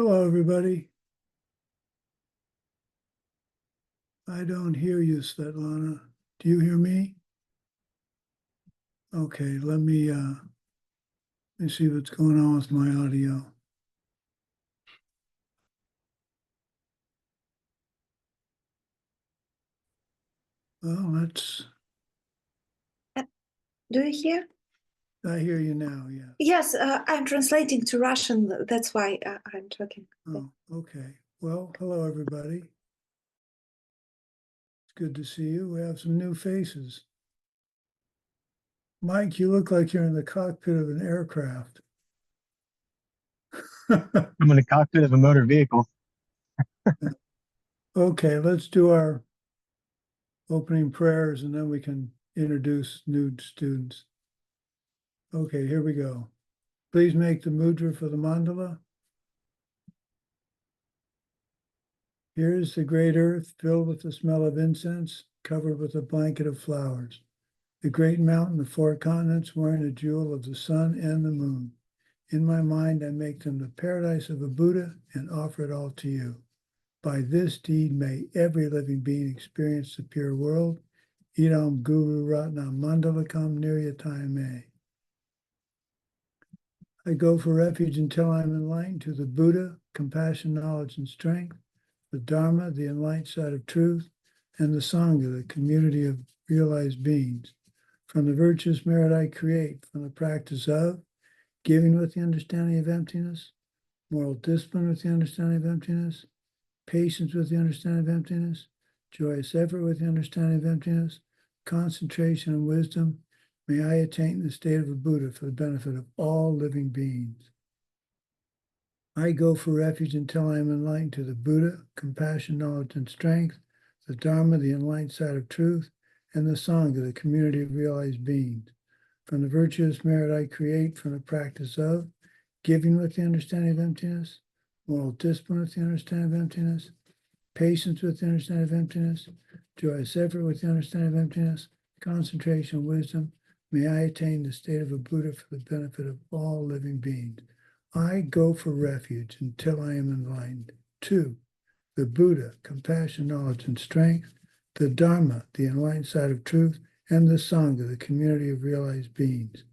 Hello, everybody. I don't hear you, Svetlana. Do you hear me? Okay, let me see what's going on with my audio. Well, let's. Do you hear? I hear you now, yeah. Yes, I'm translating to Russian. That's why I'm talking. Oh, okay. Well, hello, everybody. It's good to see you. We have some new faces. Mike, you look like you're in the cockpit of an aircraft. I'm in the cockpit of a motor vehicle. Okay, let's do our opening prayers and then we can introduce new students. Okay, here we go. Please make the mudra for the mandala. Here is the great earth filled with the smell of incense, covered with a blanket of flowers. The great mountain of 4 continents wearing a jewel of the sun and the moon. In my mind, I make them the paradise of a Buddha and offer it all to you. By this deed, may every living being experience the pure world. Idam Guru Ratnam Mandalakam Niryatayame. I go for refuge until I am enlightened to the Buddha, compassion, knowledge, and strength, the Dharma, the enlightened side of truth, and the Sangha, the community of realized beings. From the virtuous merit I create, from the practice of giving with the understanding of emptiness, moral discipline with the understanding of emptiness, patience with the understanding of emptiness, joyous effort with the understanding of emptiness, concentration and wisdom, may I attain the state of a Buddha for the benefit of all living beings. I go for refuge until I am enlightened to the Buddha, compassion, knowledge, and strength, the Dharma, the enlightened side of truth, and the Sangha, the community of realized beings. From the virtuous merit I create, from the practice of giving with the understanding of emptiness, moral discipline with the understanding of emptiness, patience with the understanding of emptiness, joyous effort with the understanding of emptiness, concentration, wisdom, may I attain the state of a Buddha for the benefit of all living beings. I go for refuge until I am enlightened. 2. The Buddha, compassion, knowledge, and strength, the Dharma, the enlightened side of truth, and the Sangha, the community of realized beings.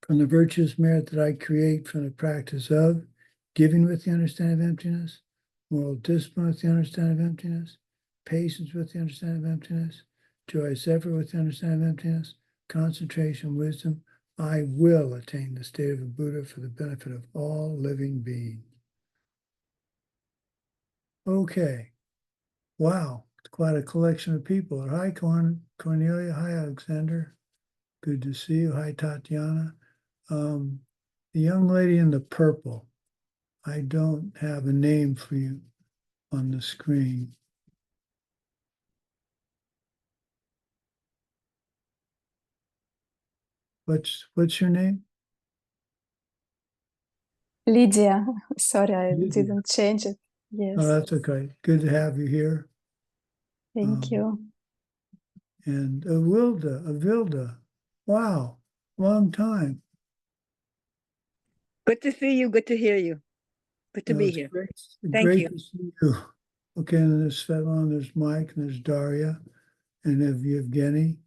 From the virtuous merit that I create from the practice of giving with the understanding of emptiness, moral discipline with the understanding of emptiness, patience with the understanding of emptiness, joyous effort with the understanding of emptiness, concentration, wisdom, I will attain the state of a Buddha for the benefit of all living beings. Okay. Wow. It's quite a collection of people. Hi, Cornelia. Hi, Alexander. Good to see you. Hi, Tatiana. The young lady in the purple. I don't have a name for you on the screen. What's your name? Lydia. Sorry, I Lydia. didn't change it. Yes. Oh, that's okay. Good to have you here. Thank you. And Avilda. Wow, long time. Good to see you. Good to hear you. Good to be here. Thank you. Great to see you. Okay, and there's Svetlana, there's Mike, and there's Daria, and there's Yevgeny.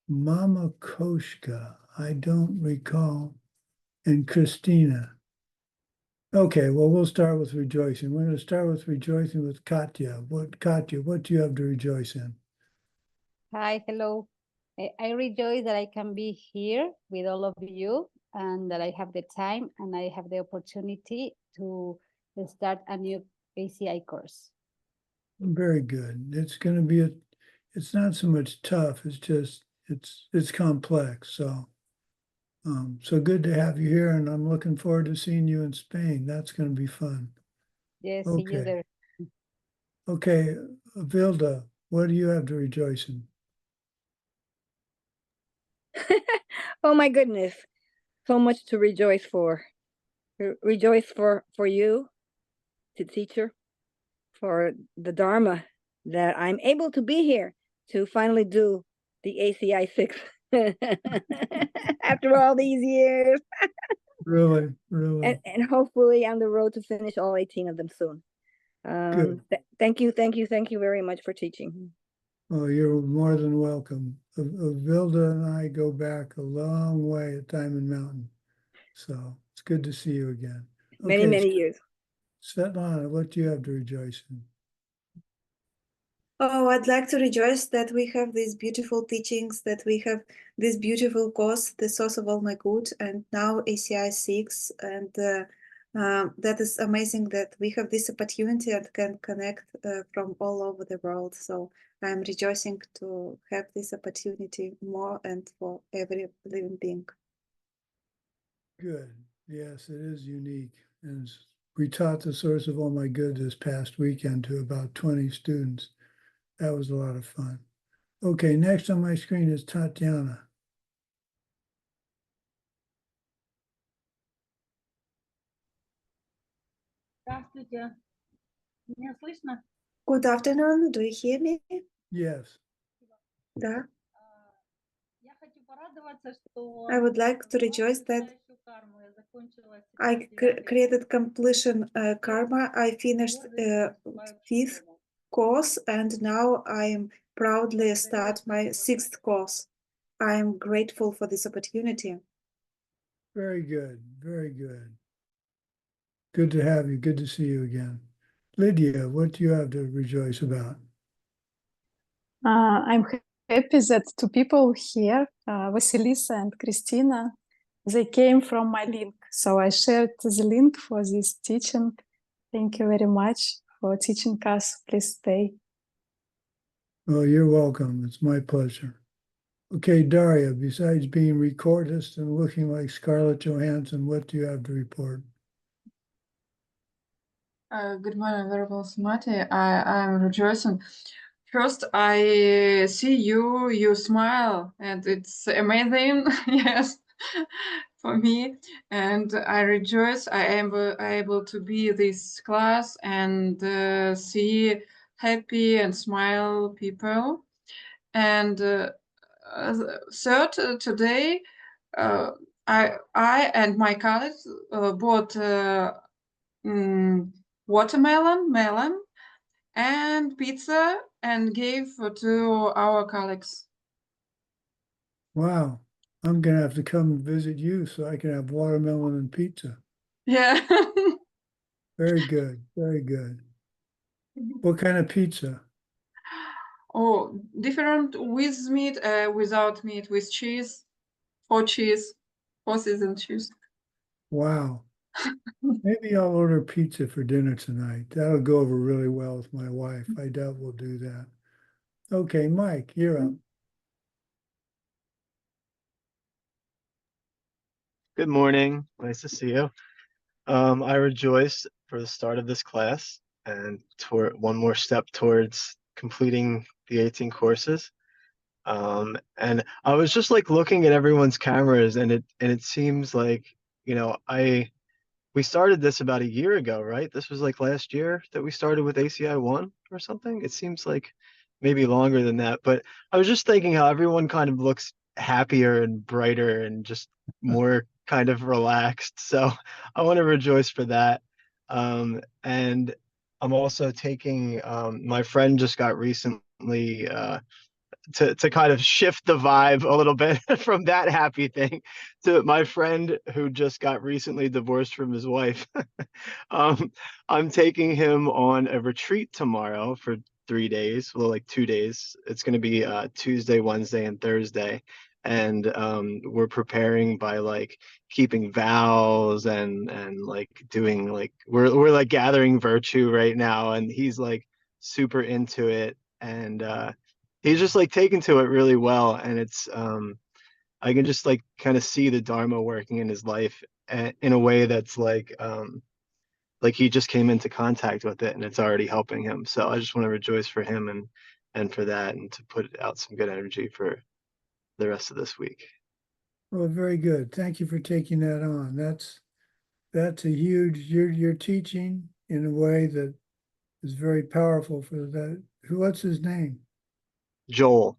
Mama Koshka, I don't recall, and Christina. Okay, well, we'll start with rejoicing. We're going to start with rejoicing with Katya. Katya, what do you have to rejoice in? Hi, hello. I rejoice that I can be here with all of you and that I have the time and I have the opportunity to start a new ACI course. Very good. It's going to be it's not so much tough, it's just, it's complex. So, so good to have you here, and I'm looking forward to seeing you in Spain. That's going to be fun. Yes, see you there. Okay, Vilda, what do you have to rejoice in? Oh my goodness. So much to rejoice for. Rejoice for you, the teacher, for the Dharma, that I'm able to be here to finally do the ACI 6 after all these years. Really, really. and hopefully on the road to finish all 18 of them soon. Good. Thank you very much for teaching. Oh, you're more than welcome. Vilda and I go back a long way at Diamond Mountain. So it's good to see you again. Many, Okay, many years. Svetlana, what do you have to rejoice in? Oh, I'd like to rejoice that we have these beautiful teachings, that we have this beautiful course, the source of all my good, and now ACI 6. And that is amazing that we have this opportunity and can connect from all over the world. So I'm rejoicing to have this opportunity more and for every living being. Good. Yes, it is unique. And we taught the source of all my good this past weekend to about 20 students. That was a lot of fun. Okay, next on my screen is Tatiana. Здравствуйте. Меня слышно? Good afternoon. Do you hear me? Yes. Да. Я хочу порадоваться, что I would like to rejoice that карму я закончила I created completion karma. I finished fifth course and now I am proudly start my sixth course. I am grateful for this opportunity. Very good. Very good. Good to have you. Good to see you again. Lydia, what do you have to rejoice about? I'm happy that two people here, Vasilisa and Christina, they came from my link. So I shared the link for this teaching. Thank you very much for teaching us. Please stay. Oh, you're welcome. It's my pleasure. Okay, Daria, besides being recordist and looking like Scarlett Johansson, what do you have to report? Good morning, Venerable Sumati. I'm rejoicing. First, I see you smile, and it's amazing, yes, for me. And I rejoice I am able to be this class and see happy and smile people. And third, today, I and my colleagues bought melon, and pizza and gave to our colleagues. Wow, I'm gonna have to come visit you so I can have watermelon and pizza. Yeah. Very good, very good. What kind of pizza? Oh, different with meat, without meat, with cheese, for season cheese. Wow. Maybe I'll order pizza for dinner tonight. That'll go over really well with my wife. I doubt we'll do that. Okay, Mike, you're up. Good morning. Nice to see you. I rejoice for the start of this class and toward one more step towards completing the 18 courses. And I was just like looking at everyone's cameras, and it seems like, you know, we started this about a year ago, right? This was like last year that we started with ACI 1 or something. It seems like maybe longer than that, but I was just thinking how everyone kind of looks happier and brighter and just more kind of relaxed. So I want to rejoice for that. And I'm also taking, my friend just got recently, to kind of shift the vibe a little bit from that happy thing to my friend who just got recently divorced from his wife. I'm taking him on a retreat tomorrow for 3 days, well, like 2 days. It's going to be Tuesday, Wednesday, and Thursday. And we're preparing by like keeping vows and like doing like we're like gathering virtue right now, and he's like super into it. And he's just like taken to it really well, and it's I can just like kind of see the Dharma working in his life in a way that's like he just came into contact with it and it's already helping him. So I just want to rejoice for him and for that, and to put out some good energy for the rest of this week. Well, very good. Thank you for taking that on. That's a huge, you're teaching in a way that is very powerful for that. What's his name? Joel.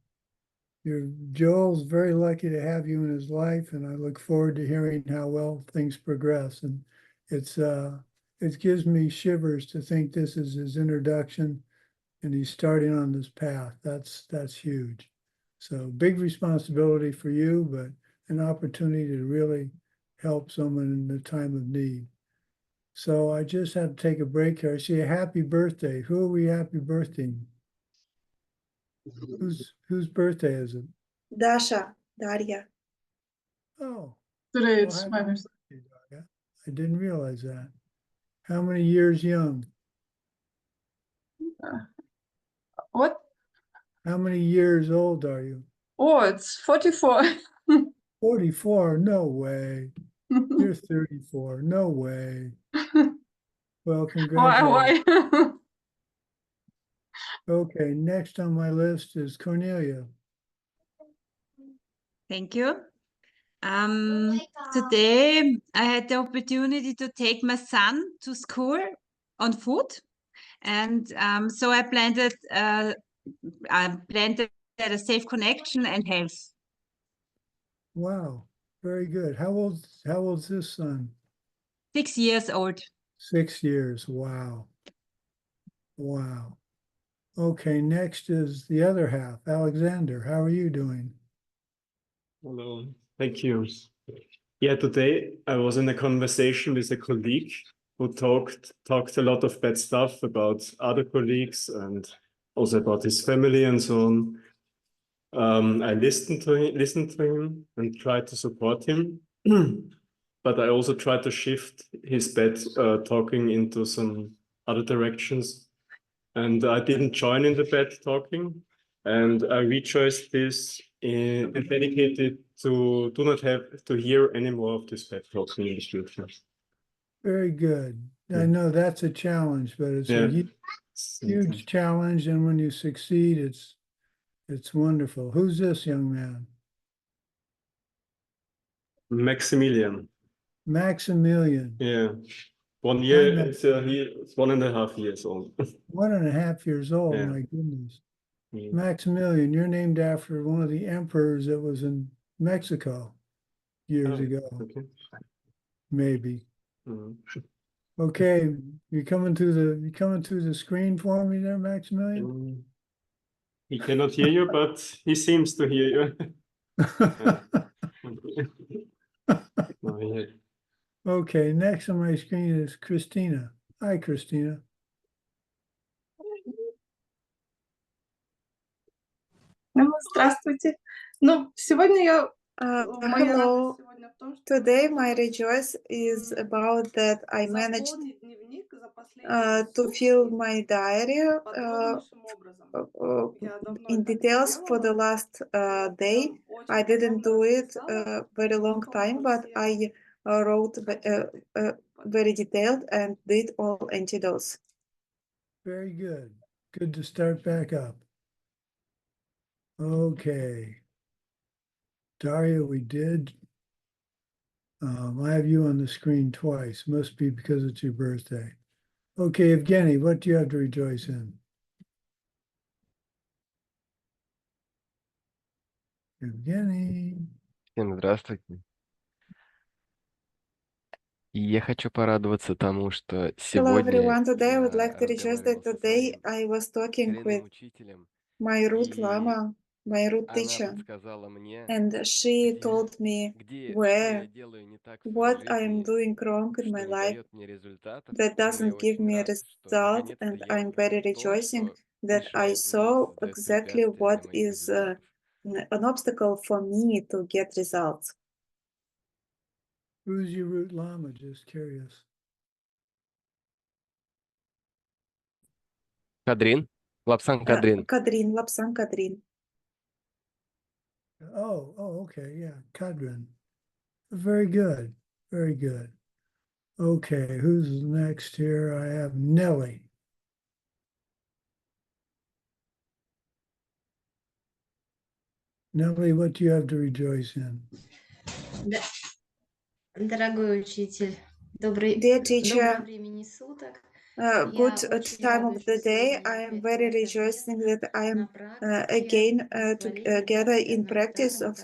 Joel's very lucky to have you in his life, and I look forward to hearing how well things progress. And it gives me shivers to think this is his introduction, and he's starting on this path. That's huge. So big responsibility for you, but an opportunity to really help someone in the time of need. So I just have to take a break here. I see a happy birthday. Who are we happy birthday? Whose birthday is it? Dasha, Daria. Oh, Today well, it's happy my birthday. birthday, Daria. I didn't realize that. How many years young? What? How many years old are you? Oh, it's 44. 44? No way. You're 34. No way. Well, congratulations. Why? Okay, next on my list is Cornelia. Thank you. Today I had the opportunity to take my son to school on foot, and so I planted a safe connection and health. Wow, very good. How old's this son? 6 years old. 6 years. Wow. Wow. Okay, next is the other half. Alexander, how are you doing? Hello, thank you. Yeah, today I was in a conversation with a colleague who talked a lot of bad stuff about other colleagues and also about his family and so on. I listened to him and tried to support him, but I also tried to shift his bad talking into some other directions. And I didn't join in the bad talking, and I rejoiced this and dedicated to do not have to hear any more of this bad talking in the future. Very good. I Yeah. know that's a challenge, but it's Yeah. a huge challenge, and when you succeed, it's wonderful. Who's this young man? Maximilian. Maximilian. Yeah. 1 Hi, year, Max. he's 1.5 years old. 1.5 years old, Yeah. my goodness. Yeah. Maximilian, you're named after one of the emperors that was in Mexico years Oh, ago, okay. maybe. Mhm. Okay, you coming through the screen for me there, Maximilian? He cannot hear you, but he seems to hear you. No, Okay, next on my screen is Christina. Hi, Christina. Здравствуйте. Ну, сегодня я моя Hello. радость сегодня в том, что Today my rejoice is about that I managed заполнить дневник за последние to fill my diary подробнейшим образом. Я давно in это не details for the делала. last day. Прям очень I didn't do подробно it расписала very long по time, but всем I wrote very detailed and did all antidotes. Very good. Good to start back up. Okay. Daria, we did. I have you on the screen twice. Must be because it's your birthday. Okay, Evgeny, what do you have to rejoice in? Evgeny. Всем здравствуйте. И я хочу порадоваться тому, что Hello сегодня everyone. Today I would я like to rejoice разговаривал that со today своим I was talking with коренным учителем, my root и lama, my root она teacher, подсказала мне, and she где, told me где что where я делаю не так в своей what I am жизни, doing wrong in что my не life дает мне результатов, that чему я doesn't give очень me a рад, что result, наконец-то and я I'm very увидел то, rejoicing что that I мешает мне saw создать exactly препятствия для what моих is результатов. an obstacle for me to get results. Who's your root lama? Just curious. Кадрин, Лапсан Кадрин. Kadrin, Lapsan Kadrin. Oh, okay, yeah, Kadrin. Very good, very good. Okay, who's next here? I have Nellie. Nellie, what do you have to rejoice in? Дорогой учитель, добрый, Dear доброго teacher, времени суток. good time of the day. I am very rejoicing that I am again together in practice of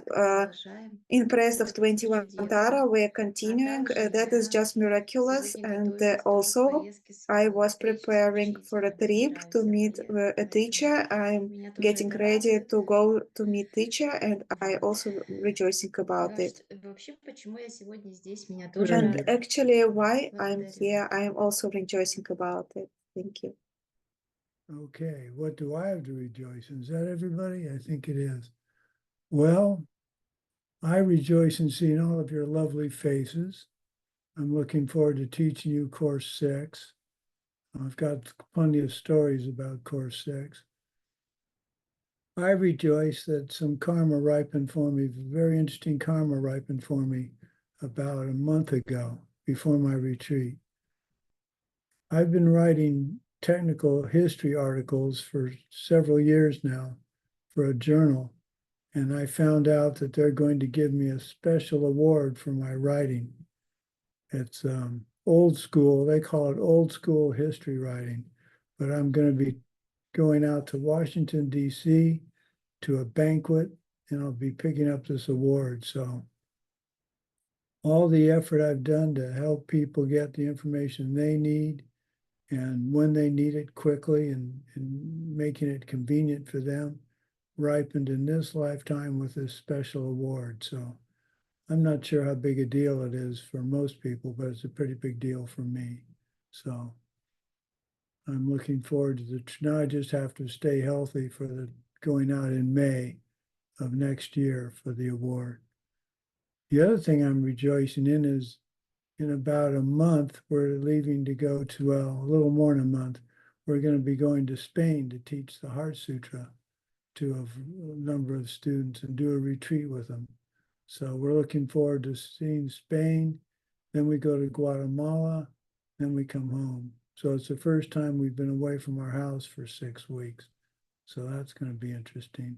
in praise of 21 Tara. We are continuing. That is just miraculous. And also, I was preparing for a trip to meet a teacher. I'm getting ready to go to meet teacher, and I also rejoicing about it. And actually, why I'm here, I am also rejoicing about it. Thank you. Okay, what do I have to rejoice in? Is that everybody? I think it is. Well, I rejoice in seeing all of your lovely faces. I'm looking forward to teaching you Course 6. I've got plenty of stories about Course 6. I rejoice that some karma ripened for me, very interesting karma ripened for me about a month ago before my retreat. I've been writing technical history articles for several years now for a journal, and I found out that they're going to give me a special award for my writing. It's old school, they call it old school history writing, but I'm going to be going out to Washington, D.C. to a banquet, and I'll be picking up this award. So all the effort I've done to help people get the information they need and when they need it quickly and making it convenient for them ripened in this lifetime with this special award. So I'm not sure how big a deal it is for most people, but it's a pretty big deal for me. So I'm looking forward to the, now I just have to stay healthy for the going out in May of next year for the award. The other thing I'm rejoicing in is in about a month, we're leaving to go to, well, a little more than a month, we're going to be going to Spain to teach the Heart Sutra to a number of students and do a retreat with them. So we're looking forward to seeing Spain. Then we go to Guatemala, then we come home. So it's the first time we've been away from our house for 6 weeks. So that's going to be interesting.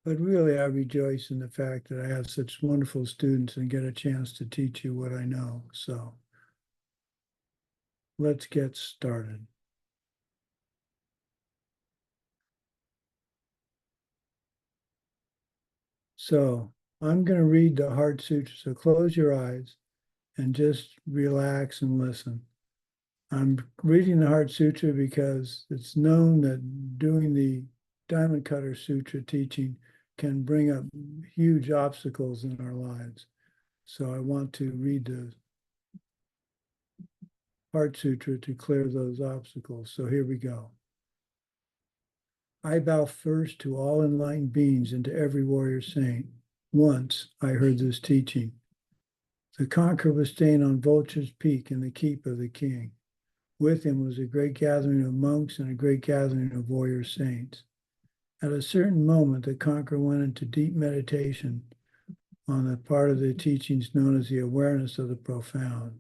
But really, I rejoice in the fact that I have such wonderful students and get a chance to teach you what I know. So let's get started. So I'm going to read the Heart Sutra. So close your eyes and just relax and listen. I'm reading the Heart Sutra because it's known that doing the Diamond Cutter Sutra teaching can bring up huge obstacles in our lives. So I want to read the Heart Sutra to clear those obstacles. So here we go. I bow first to all enlightened beings and to every warrior saint. Once I heard this teaching. The conqueror was staying on Vulture's Peak in the keep of the king. With him was a great gathering of monks and a great gathering of warrior saints. At a certain moment, the conqueror went into deep meditation on the part of the teachings known as the awareness of the profound.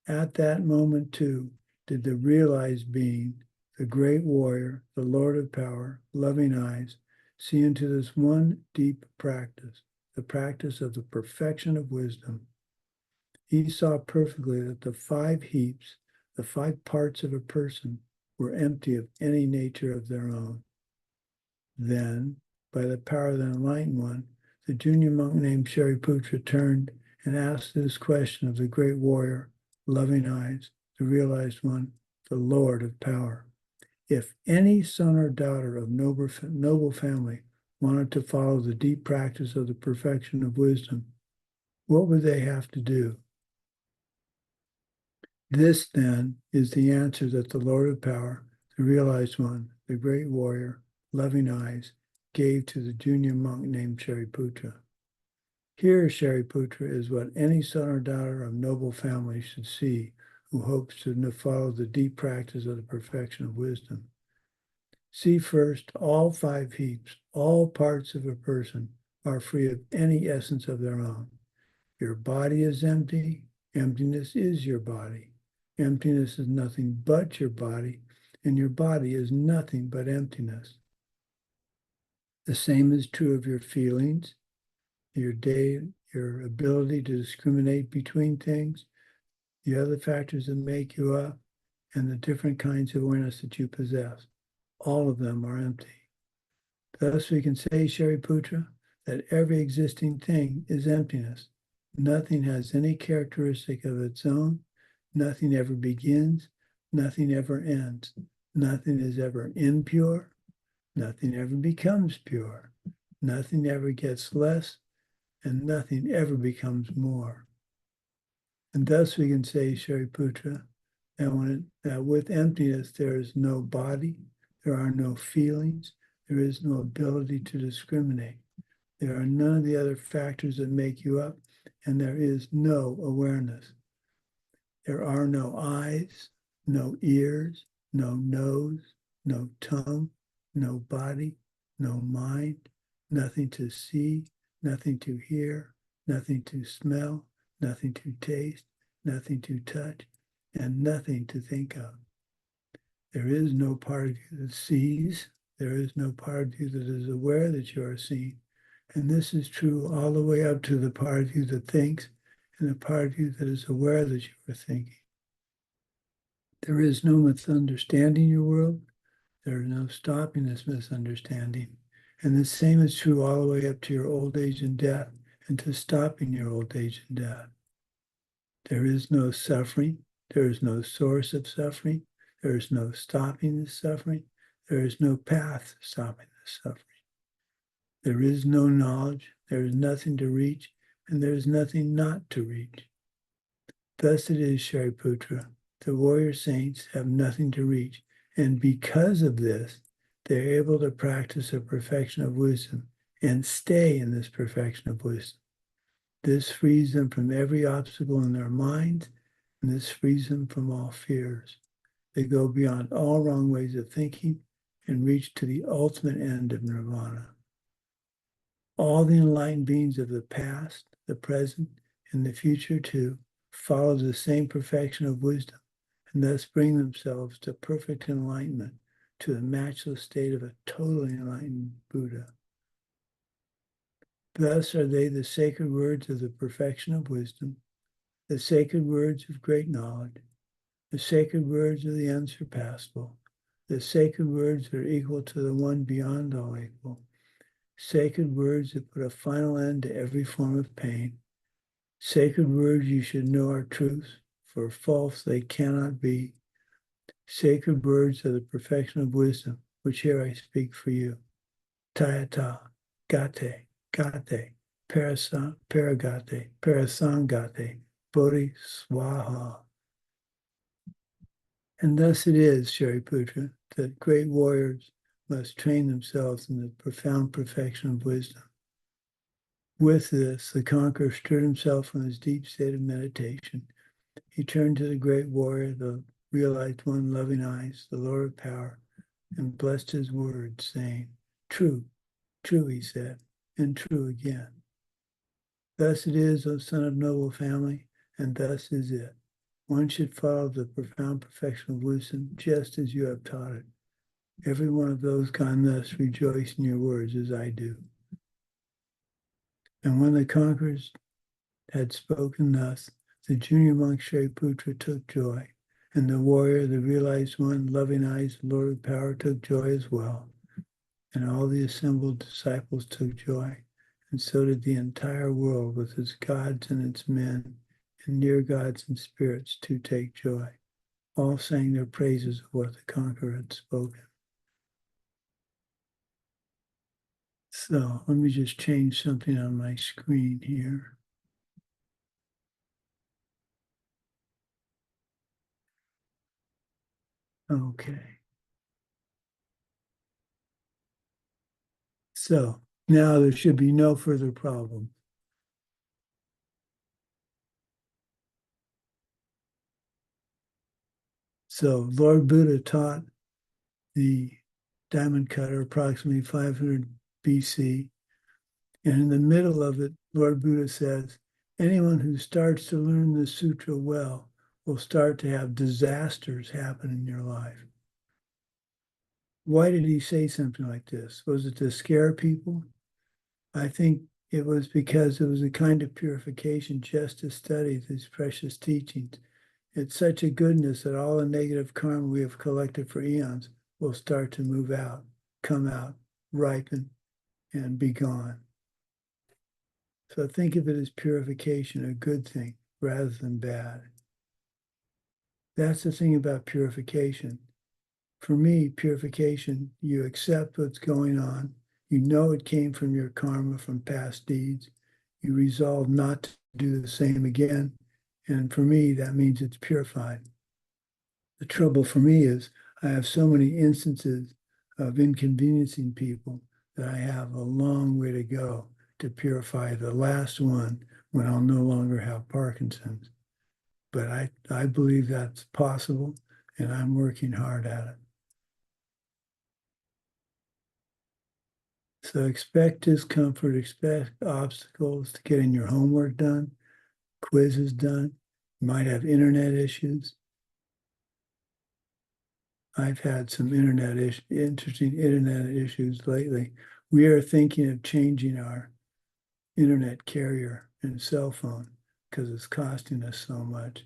At that moment, too, did the realized being, the great warrior, the Lord of power, loving eyes, see into this one deep practice, the practice of the perfection of wisdom. He saw perfectly that the 5 heaps, the 5 parts of a person, were empty of any nature of their own. Then, by the power of the enlightened one, the junior monk named Shariputra turned and asked this question of the great warrior, loving eyes, the realized one, the Lord of power. If any son or daughter of noble family wanted to follow the deep practice of the perfection of wisdom, what would they have to do? This, then, is the answer that the Lord of power, the realized one, the great warrior, loving eyes, gave to the junior monk named Shariputra. Here, Shariputra, is what any son or daughter of noble family should see who hopes to follow the deep practice of the perfection of wisdom. See first, all 5 heaps, all parts of a person are free of any essence of their own. Your body is empty. Emptiness is your body. Emptiness is nothing but your body, and your body is nothing but emptiness. The same is true of your feelings, your ability to discriminate between things, the other factors that make you up, and the different kinds of awareness that you possess. All of them are empty. Thus we can say, Shariputra, that every existing thing is emptiness. Nothing has any characteristic of its own. Nothing ever begins. Nothing ever ends. Nothing is ever impure. Nothing ever becomes pure. Nothing ever gets less, and nothing ever becomes more. And thus we can say, Shariputra, that with emptiness there is no body, there are no feelings, there is no ability to discriminate. There are none of the other factors that make you up, and there is no awareness. There are no eyes, no ears, no nose, no tongue, no body, no mind, nothing to see, nothing to hear, nothing to smell, nothing to taste, nothing to touch, and nothing to think of. There is no part of you that sees. There is no part of you that is aware that you are seeing. And this is true all the way up to the part of you that thinks and the part of you that is aware that you are thinking. There is no misunderstanding your world. There is no stopping this misunderstanding. And the same is true all the way up to your old age and death and to stopping your old age and death. There is no suffering. There is no source of suffering. There is no stopping the suffering. There is no path to stopping the suffering. There is no knowledge. There is nothing to reach, and there is nothing not to reach. Thus it is, Shariputra, the warrior saints have nothing to reach, and because of this, they're able to practice a perfection of wisdom and stay in this perfection of wisdom. This frees them from every obstacle in their minds, and this frees them from all fears. They go beyond all wrong ways of thinking and reach to the ultimate end of nirvana. All the enlightened beings of the past, the present, and the future too follow the same perfection of wisdom and thus bring themselves to perfect enlightenment, to the matchless state of a totally enlightened Buddha. Thus are they the sacred words of the perfection of wisdom, the sacred words of great knowledge, the sacred words of the unsurpassable, the sacred words that are equal to the one beyond all equal, sacred words that put a final end to every form of pain, sacred words you should know are truths, for false they cannot be, sacred words of the perfection of wisdom, which here I speak for you. Tayata, gate, gate, paragate, parasangate, bodhi swaha. And thus it is, Shariputra, that great warriors must train themselves in the profound perfection of wisdom. With this, the conqueror stirred himself from his deep state of meditation. He turned to the great warrior, the realized one, loving eyes, the Lord of power, and blessed his words, saying, "True, true," he said, and true again. Thus it is, O son of noble family, and thus is it. One should follow the profound perfection of wisdom just as you have taught it. Every one of those can thus rejoice in your words as I do. And when the conquerors had spoken thus, the junior monk Shariputra took joy, and the warrior, the realized one, loving eyes, the Lord of power, took joy as well. And all the assembled disciples took joy, and so did the entire world with its gods and its men, and near gods and spirits to take joy. All sang their praises of what the conqueror had spoken. So let me just change something on my screen here. Okay. So now there should be no further problem. So Lord Buddha taught the diamond cutter approximately 500 BC. And in the middle of it, Lord Buddha says, anyone who starts to learn the sutra well will start to have disasters happen in your life. Why did he say something like this? Was it to scare people? I think it was because it was a kind of purification just to study these precious teachings It's such a goodness that all the negative karma we have collected for eons will start to move out, come out, ripen, and be gone. So think of it as purification, a good thing, rather than bad. That's the thing about purification. For me, purification, you accept what's going on. You know it came from your karma, from past deeds. You resolve not to do the same again. And for me, that means it's purified. The trouble for me is I have so many instances of inconveniencing people that I have a long way to go to purify the last one when I'll no longer have Parkinson's. But I believe that's possible, and I'm working hard at it. So expect discomfort, expect obstacles to getting your homework done, quizzes done. You might have internet issues. I've had some interesting internet issues lately. We are thinking of changing our internet carrier and cell phone because it's costing us so much.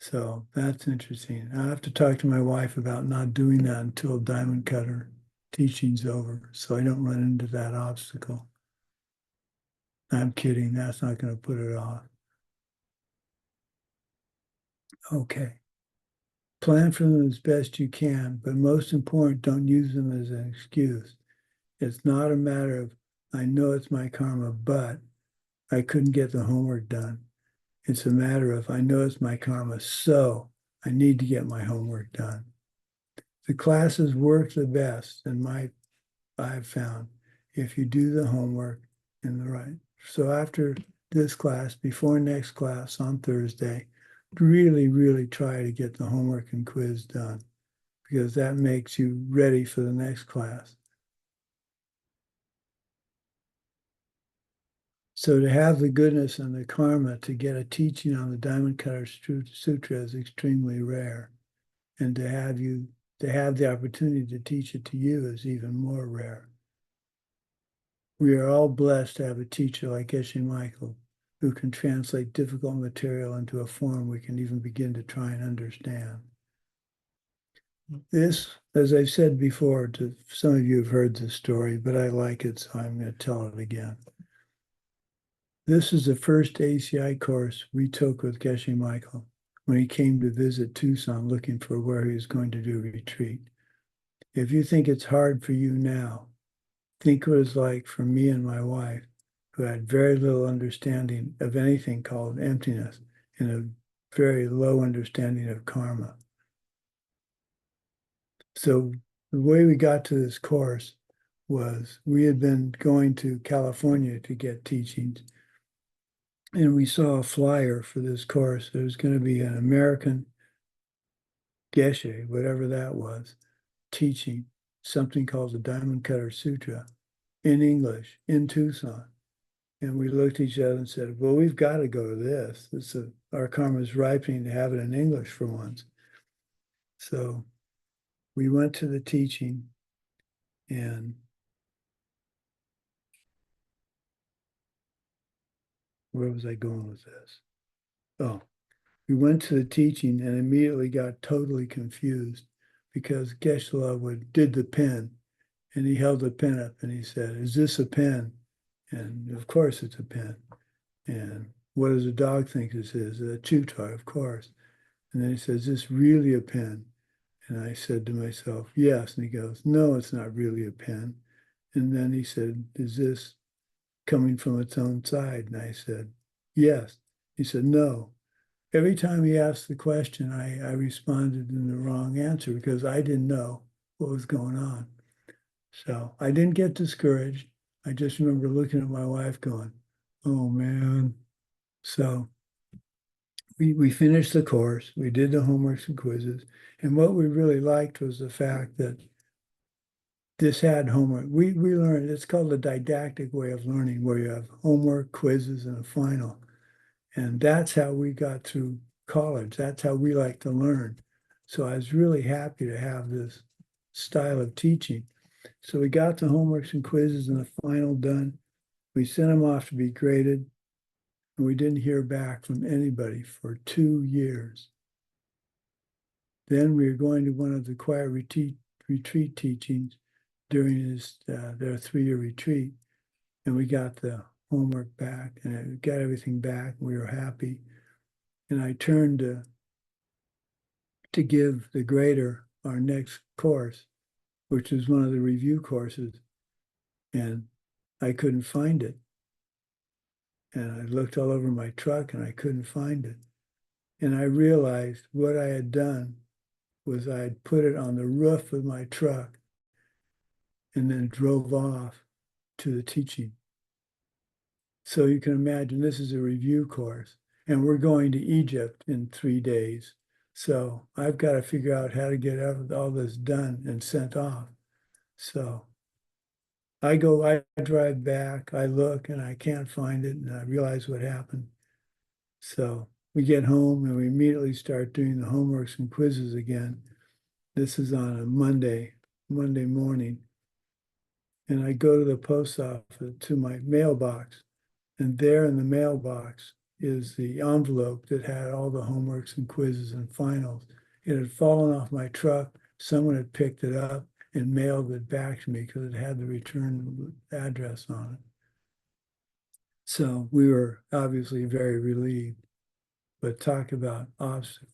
So that's interesting. I have to talk to my wife about not doing that until Diamond Cutter teaching's over, so I don't run into that obstacle. I'm kidding. That's not going to put it off. Okay. Plan for them as best you can, but most important, don't use them as an excuse. It's not a matter of, I know it's my karma, but I couldn't get the homework done. It's a matter of, I know it's my karma, so I need to get my homework done. The classes work the best, and I've found, if you do the homework in the right. So after this class, before next class on Thursday, really, really try to get the homework and quiz done, because that makes you ready for the next class. So to have the goodness and the karma to get a teaching on the Diamond Cutter Sutra is extremely rare. And to have the opportunity to teach it to you is even more rare. We are all blessed to have a teacher like Geshe Michael, who can translate difficult material into a form we can even begin to try and understand. This, as I've said before, to some of you have heard this story, but I like it, so I'm going to tell it again. This is the first ACI course we took with Geshe Michael when he came to visit Tucson looking for where he was going to do a retreat. If you think it's hard for you now, think what it's like for me and my wife, who had very little understanding of anything called emptiness and a very low understanding of karma. So the way we got to this course was we had been going to California to get teachings, and we saw a flyer for this course. There was going to be an American Geshe, whatever that was, teaching something called the Diamond Cutter Sutra in English in Tucson. And we looked at each other and said, well, we've got to go to this. Our karma is ripening to have it in English for once. So we went to the teaching, and where was I going with this? Oh, we went to the teaching and immediately got totally confused because Geshe did the pen, and he held the pen up and he said, is this a pen? And of course it's a pen. And what does a dog think this is? A chew toy, of course. And then he says, is this really a pen? And I said to myself, yes. And he goes, no, it's not really a pen. And then he said, is this coming from its own side? And I said, yes. He said, no. Every time he asked the question, I responded in the wrong answer because I didn't know what was going on. So I didn't get discouraged. I just remember looking at my wife going, oh man. So we finished the course, we did the homeworks and quizzes, and what we really liked was the fact that this had homework. We learned, it's called the didactic way of learning, where you have homework, quizzes, and a final. And that's how we got through college. That's how we like to learn. So I was really happy to have this style of teaching. So we got the homeworks and quizzes and the final done. We sent them off to be graded. And we didn't hear back from anybody for 2 years. Then we were going to one of the quiet retreat teachings during their 3-year retreat, and we got the homework back and got everything back. We were happy, and I turned to give the grader our next course, which was one of the review courses, and I couldn't find it. And I looked all over my truck and I couldn't find it. And I realized what I had done was I had put it on the roof of my truck and then drove off to the teaching. So you can imagine this is a review course, and we're going to Egypt in 3 days. So I've got to figure out how to get all this done and sent off. So I drive back, I look, and I can't find it, and I realize what happened. So we get home and we immediately start doing the homeworks and quizzes again. This is on a Monday morning. And I go to the post office, to my mailbox, and there in the mailbox is the envelope that had all the homeworks and quizzes and finals. It had fallen off my truck. Someone had picked it up and mailed it back to me because it had the return address on it. So we were obviously very relieved, but talk about obstacles.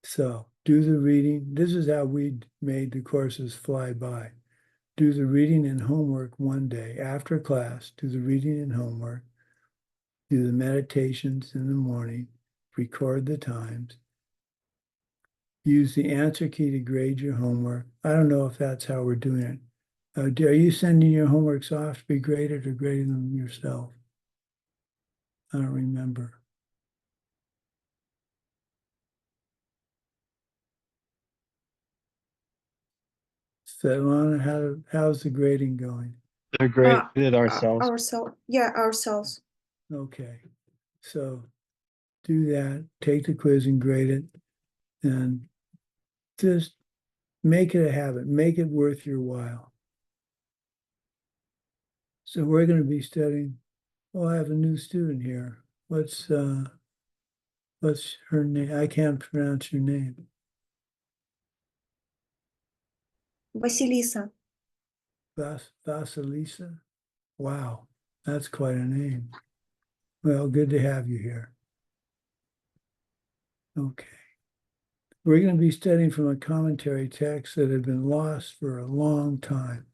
So do the reading. This is how we made the courses fly by. Do the reading and homework one day after class. Do the reading and homework. Do the meditations in the morning. Record the times. Use the answer key to grade your homework. I don't know if that's how we're doing it. Are you sending your homeworks off to be graded or grading them yourself? I don't remember. Svetlana, how's the grading going? They're graded ourselves. Ourselves. Okay, so do that, take the quiz and grade it, and just make it a habit, make it worth your while. So we're going to be studying, I have a new student here. What's her name? I can't pronounce your name. Vasilisa. Vasilisa? Wow, that's quite a name. Well, good to have you here. Okay. We're going to be studying from a commentary text that had been lost for a long time.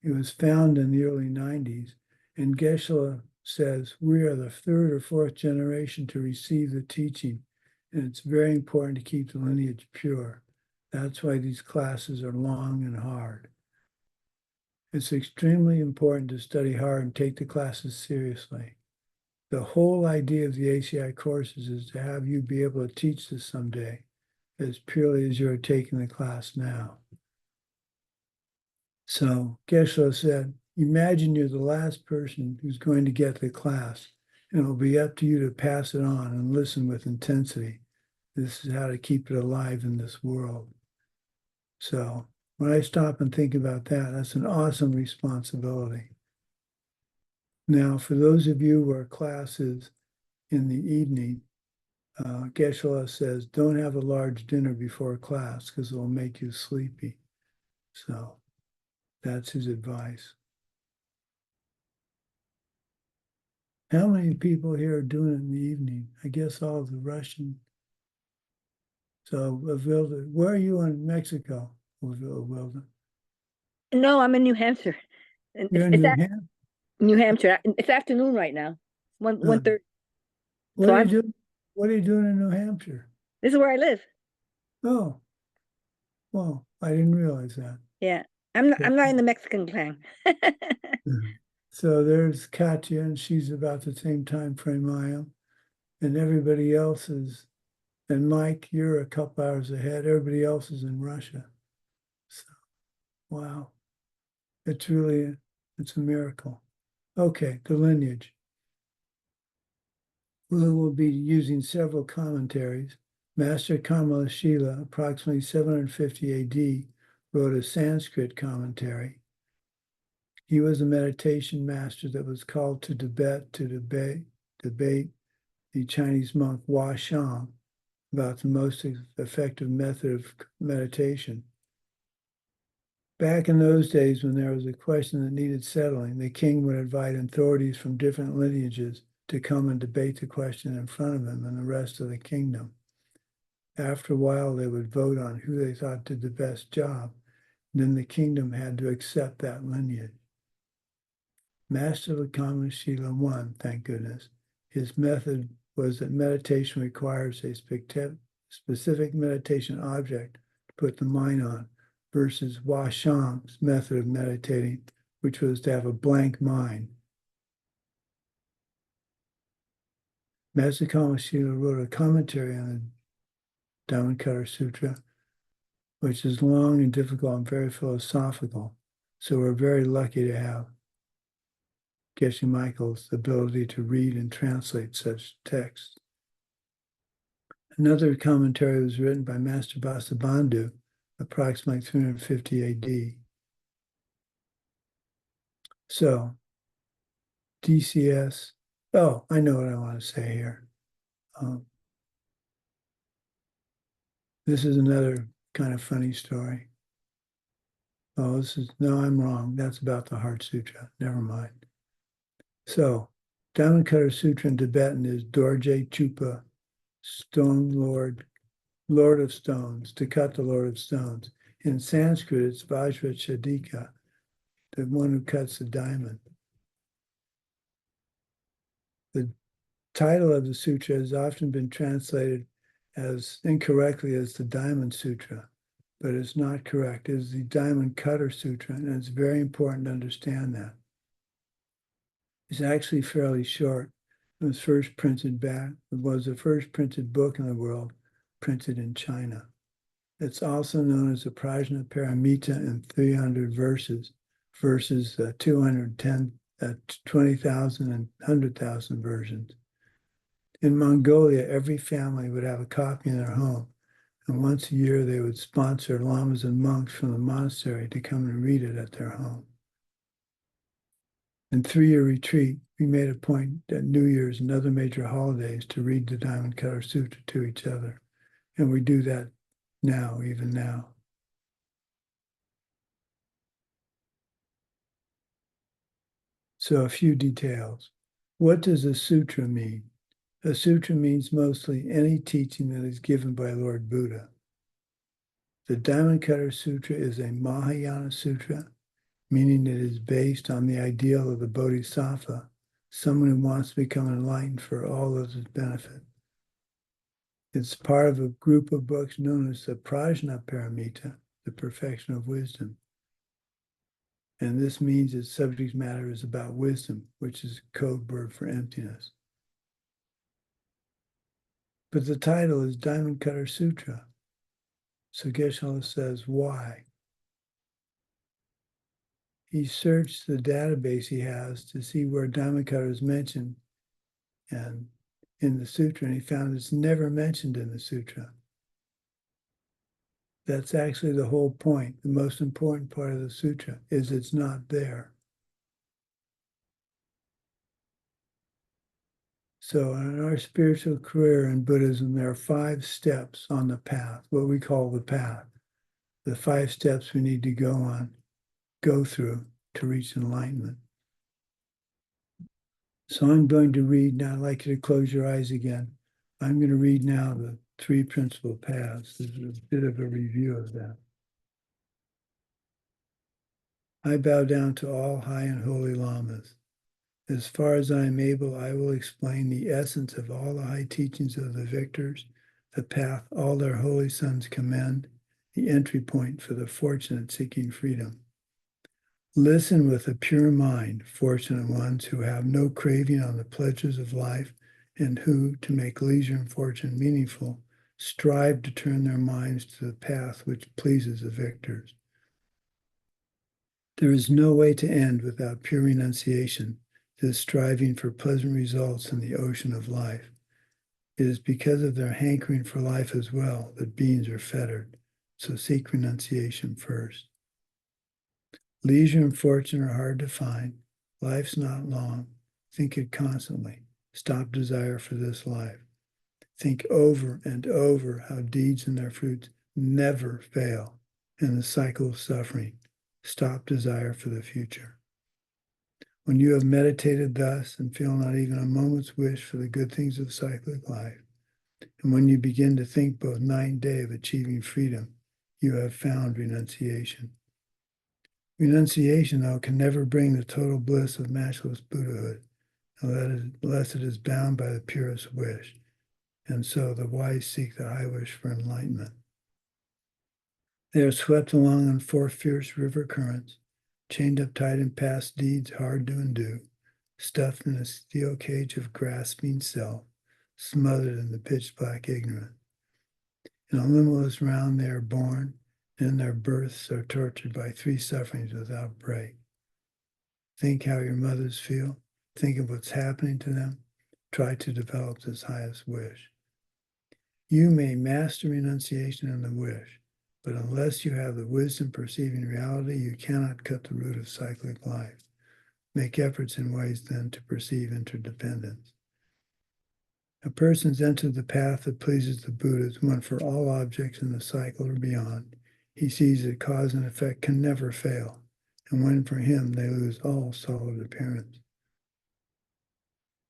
It was found in the early 90s, and Geshe says we are the 3rd or 4th generation to receive the teaching, and it's very important to keep the lineage pure. That's why these classes are long and hard. It's extremely important to study hard and take the classes seriously. The whole idea of the ACI courses is to have you be able to teach this someday, as purely as you're taking the class now. So Geshe said, imagine you're the last person who's going to get the class, and it'll be up to you to pass it on and listen with intensity. This is how to keep it alive in this world. So when I stop and think about that, that's an awesome responsibility. Now, for those of you who are classes in the evening, Geshe says, don't have a large dinner before class because it will make you sleepy. So that's his advice. How many people here are doing it in the evening? I guess all of the Russian. So, Avilda, where are you in Mexico, Avilda? No, I'm in New Hampshire. And You're in New Hampshire. It's afternoon right now. 1:30. What So are you doing? What are you doing in New Hampshire? This is where I live. Oh, well, I didn't realize that. Yeah. I'm not in the Mexican clan. So there's Katya, and she's about the same time frame I am. And everybody else is, and Mike, you're a couple hours ahead. Everybody else is in Russia. So, wow. It's really, it's a miracle. Okay, the lineage. We'll be using several commentaries. Master Kamala Shila, approximately 750 AD, wrote a Sanskrit commentary. He was a meditation master that was called to Tibet to debate the Chinese monk Hua Shang about the most effective method of meditation. Back in those days, when there was a question that needed settling, the king would invite authorities from different lineages to come and debate the question in front of him and the rest of the kingdom. After a while, they would vote on who they thought did the best job. Then the kingdom had to accept that lineage. Master Lakama Shila won, thank goodness. His method was that meditation requires a specific meditation object to put the mind on, versus Hua Shang's method of meditating, which was to have a blank mind. Master Lakama Shila wrote a commentary on the Dhammapada Sutra, which is long and difficult and very philosophical. So we're very lucky to have Geshe Michael's ability to read and translate such texts. Another commentary was written by Master Vasubandhu, approximately 350 AD. So, DCS, oh, I know what I want to say here. This is another kind of funny story. Oh, no, I'm wrong. That's about the Heart Sutra. Never mind. So, Dhammapada Sutra in Tibetan is Dorje Chupa, Stone Lord, Lord of Stones, to cut the Lord of Stones. In Sanskrit, it's Vajra Chadika, the one who cuts the diamond. The title of the sutra has often been translated as incorrectly as the Diamond Sutra, but it's not correct. It is the Diamond Cutter Sutra, and it's very important to understand that. It's actually fairly short. It was first printed back. It was the first printed book in the world, printed in China. It's also known as the Prajna Paramita in 300 verses, versus 210, 20,000 and 100,000 versions. In Mongolia, every family would have a copy in their home, and once a year they would sponsor lamas and monks from the monastery to come and read it at their home. In 3-year retreat, we made a point at New Year's and other major holidays to read the Diamond Cutter Sutra to each other, and we do that now, even now. So a few details. What does a sutra mean? A sutra means mostly any teaching that is given by Lord Buddha. The Diamond Cutter Sutra is a Mahayana Sutra, meaning it is based on the ideal of the Bodhisattva, someone who wants to become enlightened for all others' benefit. It's part of a group of books known as the Prajna Paramita, the perfection of wisdom. And this means its subject matter is about wisdom, which is a code word for emptiness. But the title is Diamond Cutter Sutra. So Geshe says, why? He searched the database he has to see where Diamond Cutter is mentioned and in the sutra, and he found it's never mentioned in the sutra. That's actually the whole point. The most important part of the sutra is it's not there. So in our spiritual career in Buddhism, there are 5 steps on the path, what we call the path. The 5 steps we need to go through to reach enlightenment. So I'm going to read now. I'd like you to close your eyes again. I'm going to read now the 3 principal paths. This is a bit of a review of that. I bow down to all high and holy lamas. As far as I am able, I will explain the essence of all the high teachings of the victors, the path all their holy sons commend, the entry point for the fortunate seeking freedom. Listen with a pure mind, fortunate ones who have no craving on the pleasures of life and who, to make leisure and fortune meaningful, strive to turn their minds to the path which pleases the victors. There is no way to end without pure renunciation, this striving for pleasant results in the ocean of life. It is because of their hankering for life as well that beings are fettered. so seek renunciation first. Leisure and fortune are hard to find. Life's not long. Think it constantly. Stop desire for this life. Think over and over how deeds and their fruits never fail in the cycle of suffering. Stop desire for the future. When you have meditated thus and feel not even a moment's wish for the good things of cyclic life, and when you begin to think both night and day of achieving freedom, you have found renunciation. Renunciation, though, can never bring the total bliss of matchless Buddhahood, unless it is bound by the purest wish. And so the wise seek the high wish for enlightenment. They are swept along on 4 fierce river currents, chained up tight in past deeds hard to undo, stuffed in a steel cage of grasping self, smothered in the pitch black ignorance. In a limitless round they are born, and in their births are tortured by 3 sufferings without break. Think how your mothers feel. Think of what's happening to them. Try to develop this highest wish. You may master renunciation and the wish, but unless you have the wisdom perceiving reality, you cannot cut the root of cyclic life. Make efforts in ways then to perceive interdependence. A person's entered the path that pleases the Buddhas when for all objects in the cycle or beyond, he sees that cause and effect can never fail, and when for him they lose all solid appearance.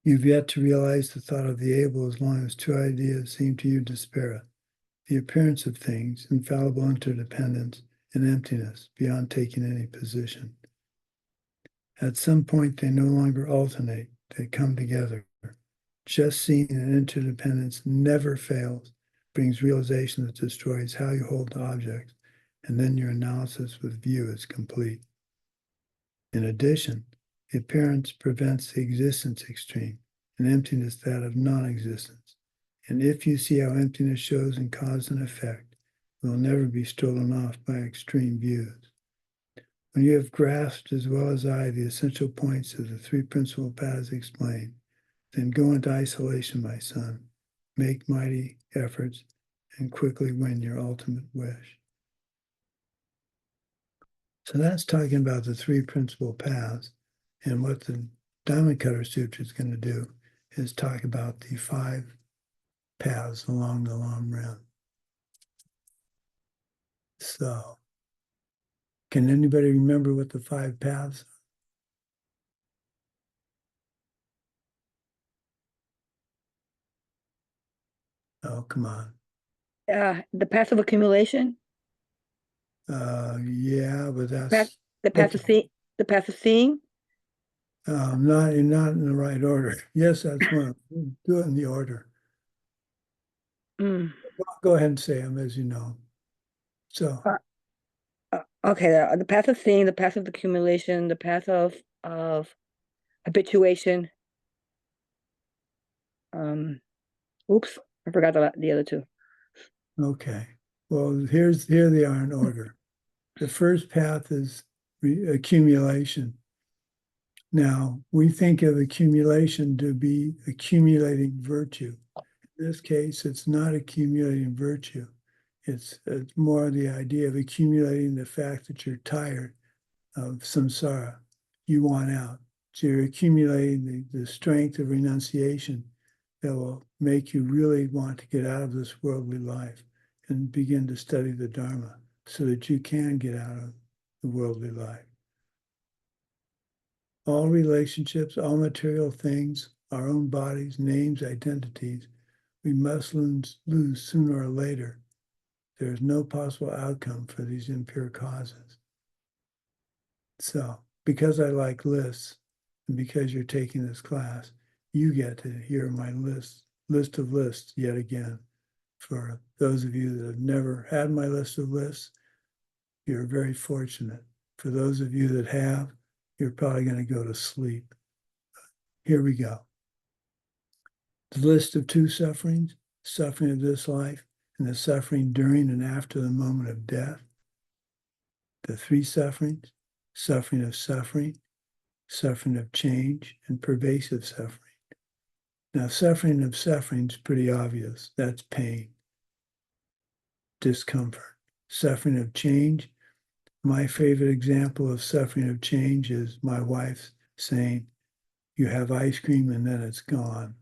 You've yet to realize the thought of the able as long as 2 ideas seem to you disparate: the appearance of things, infallible interdependence, and emptiness beyond taking any position. At some point they no longer alternate, they come together. Just seeing that interdependence never fails brings realization that destroys how you hold the objects, and then your analysis with view is complete. In addition, the appearance prevents the existence extreme, and emptiness that of non-existence. And if you see how emptiness shows in cause and effect, you will never be stolen off by extreme views. When you have grasped as well as I the essential points of the 3 principal paths explained, then go into isolation, my son. Make mighty efforts and quickly win your ultimate wish. So that's talking about the 3 principal paths. And what the Diamond Cutter Sutra is going to do is talk about the 5 paths along the long rim. So, can anybody remember what the 5 paths are? Oh, come on. The path of accumulation. Yeah, but that's the path of seeing. The path of seeing. You're not in the right order. Yes, that's one. Do it in the order. Go ahead and say them as you know. So. Okay, the path of seeing, the path of accumulation, the path of habituation. Oops, I forgot the other 2. Okay. Well, here they are in order. The first path is accumulation. Now, we think of accumulation to be accumulating virtue. In this case, it's not accumulating virtue. It's more the idea of accumulating the fact that you're tired of samsara. You want out. So you're accumulating the strength of renunciation that will make you really want to get out of this worldly life and begin to study the Dharma so that you can get out of the worldly life. All relationships, all material things, our own bodies, names, identities, we must lose sooner or later. There is no possible outcome for these impure causes. So, because I like lists, and because you're taking this class, you get to hear my list of lists yet again. For those of you that have never had my list of lists, you're very fortunate. For those of you that have, you're probably going to go to sleep. Here we go. The list of 2 sufferings, suffering of this life, and the suffering during and after the moment of death. The 3 sufferings, suffering of suffering, suffering of change, and pervasive suffering. Now, suffering of suffering is pretty obvious. That's pain, discomfort. suffering of change. My favorite example of suffering of change is my wife saying, you have ice cream and then it's gone.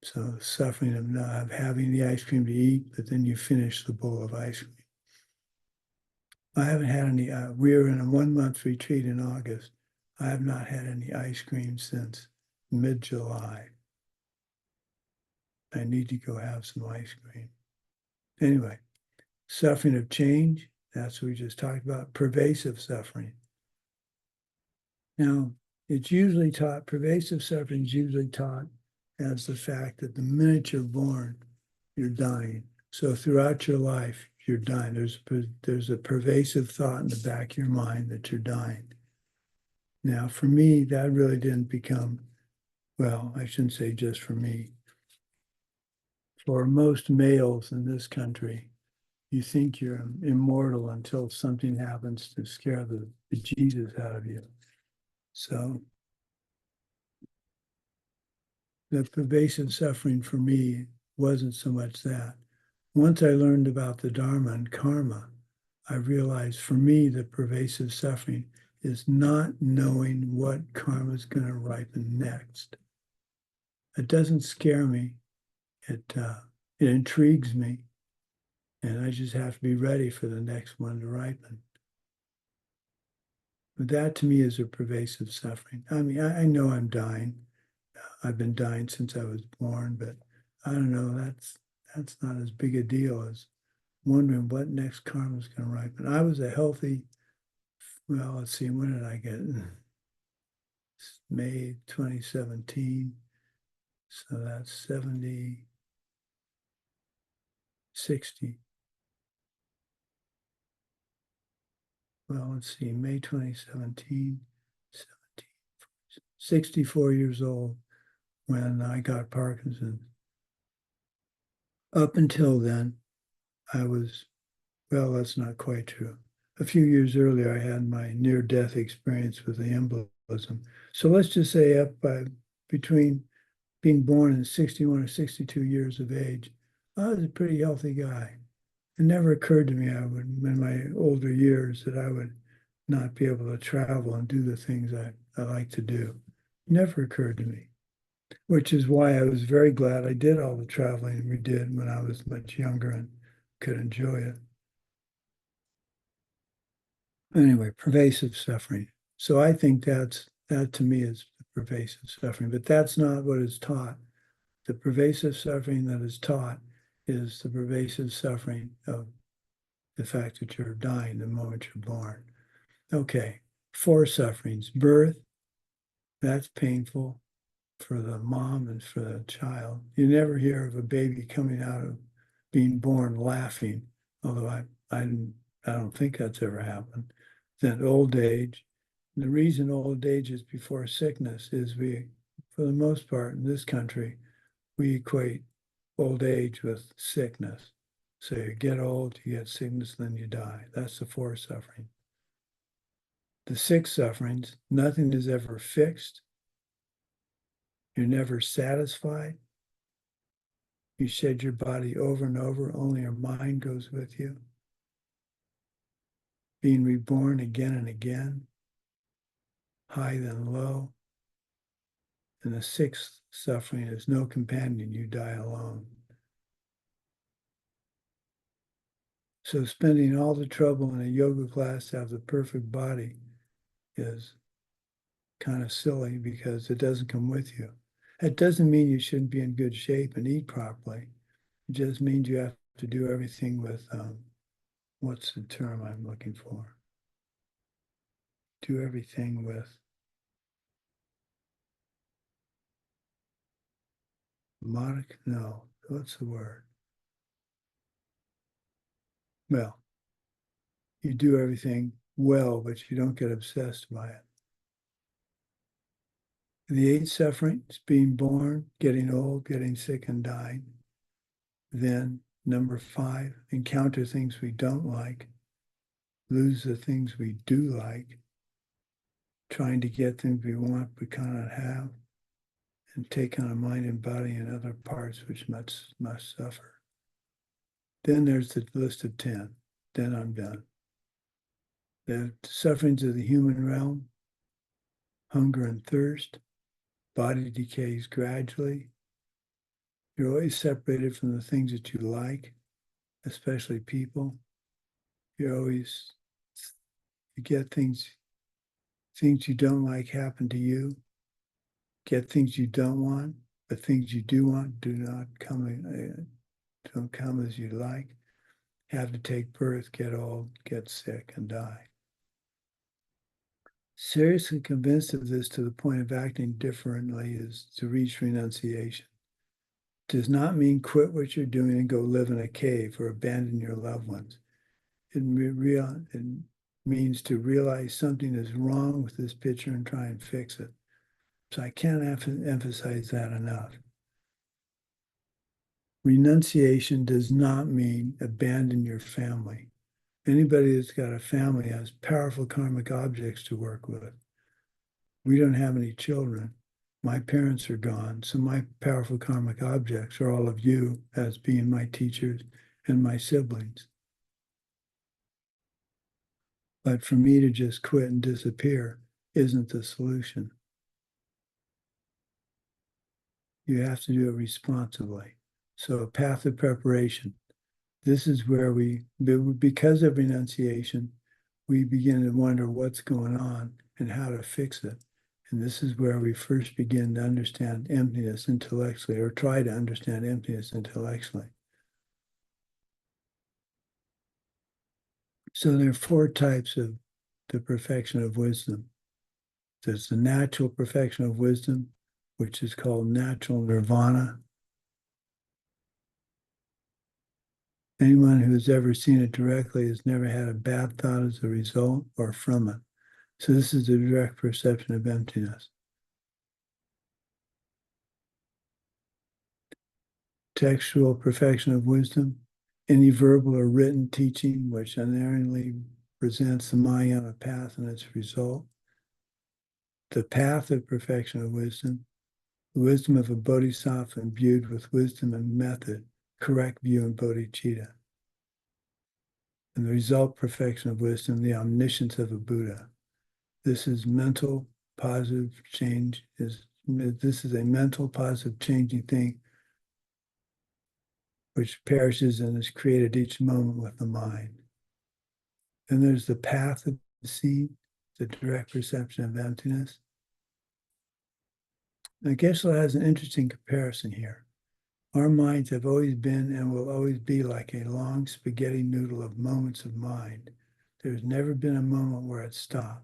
So suffering of not having the ice cream to eat, but then you finish the bowl of ice cream. I haven't had any, we were in a 1-month retreat in August. I have not had any ice cream since mid-July. I need to go have some ice cream. Anyway, suffering of change, that's what we just talked about, pervasive suffering. Now, it's usually taught, pervasive suffering is usually taught as the fact that the minute you're born, you're dying. So throughout your life, you're dying. There's a pervasive thought in the back of your mind that you're dying. Now, for me, that really didn't become, well, I shouldn't say just for me. For most males in this country, you think you're immortal until something happens to scare the bejesus out of you. So the pervasive suffering for me wasn't so much that. Once I learned about the Dharma and karma, I realized for me the pervasive suffering is not knowing what karma is going to ripen next. It doesn't scare me. It intrigues me. And I just have to be ready for the next one to ripen. But that to me is a pervasive suffering. I mean, I know I'm dying. I've been dying since I was born, but I don't know, that's not as big a deal as wondering what next karma is going to ripen. I was a healthy, well, let's see, when did I get it? May 2017. So that's 70, 60. Well, let's see, May 2017, 64 years old when I got Parkinson's. Up until then, I was, well, that's not quite true. A few years earlier, I had my near-death experience with the embolism. So let's just say up by between being born in 61 or 62 years of age, I was a pretty healthy guy. It never occurred to me I would, in my older years, that I would not be able to travel and do the things I like to do. It never occurred to me, which is why I was very glad I did all the traveling we did when I was much younger and could enjoy it. Anyway, pervasive suffering. So I think that to me is pervasive suffering, but that's not what is taught. The pervasive suffering that is taught is the pervasive suffering of the fact that you're dying the moment you're born. Okay, 4 sufferings. Birth, that's painful for the mom and for the child. You never hear of a baby coming out of being born laughing, although I don't think that's ever happened. Then old age. The reason old age is before sickness is we, for the most part in this country, we equate old age with sickness. So you get old, you get sickness, then you die. That's the 4 suffering. The 6 sufferings, nothing is ever fixed. You're never satisfied. You shed your body over and over, only your mind goes with you. Being reborn again and again, high then low. And the 6th suffering is no companion, you die alone. So spending all the trouble in a yoga class to have the perfect body is kind of silly because it doesn't come with you. It doesn't mean you shouldn't be in good shape and eat properly. It just means you have to do everything with, what's the term I'm looking for? Do everything with no, what's the word? Well, you do everything well, but you don't get obsessed by it. The 8 sufferings, being born, getting old, getting sick, and dying. Then, number 5, encounter things we don't like, lose the things we do like, trying to get things we want but cannot have, and take on a mind and body and other parts which must suffer. Then there's the list of 10. then I'm done. The sufferings of the human realm, hunger and thirst, body decays gradually. You're always separated from the things that you like, especially people. You get things you don't like happen to you. Get things you don't want, but things you do want don't come as you like. Have to take birth, get old, get sick, and die. Seriously convinced of this to the point of acting differently is to reach renunciation. Does not mean quit what you're doing and go live in a cave or abandon your loved ones. It means to realize something is wrong with this picture and try and fix it. So I can't emphasize that enough. Renunciation does not mean abandon your family. Anybody that's got a family has powerful karmic objects to work with. We don't have any children. My parents are gone, so my powerful karmic objects are all of you as being my teachers and my siblings. But for me to just quit and disappear isn't the solution. You have to do it responsibly. So a path of preparation. This is where because of renunciation, we begin to wonder what's going on and how to fix it. And this is where we first begin to understand emptiness intellectually, or try to understand emptiness intellectually. So there are 4 types of the perfection of wisdom. There's the natural perfection of wisdom, which is called natural nirvana. Anyone who has ever seen it directly has never had a bad thought as a result or from it. So this is the direct perception of emptiness. Textual perfection of wisdom, any verbal or written teaching which unerringly presents the Mahayana path and its result. The path of perfection of wisdom, the wisdom of a bodhisattva imbued with wisdom and method, correct view and bodhicitta. And the result perfection of wisdom, the omniscience of a Buddha. This is mental positive change. This is a mental positive changing thing which perishes and is created each moment with the mind. Then there's the path of the seed, the direct perception of emptiness. Now, Geshe has an interesting comparison here. Our minds have always been and will always be like a long spaghetti noodle of moments of mind. There's never been a moment where it stops.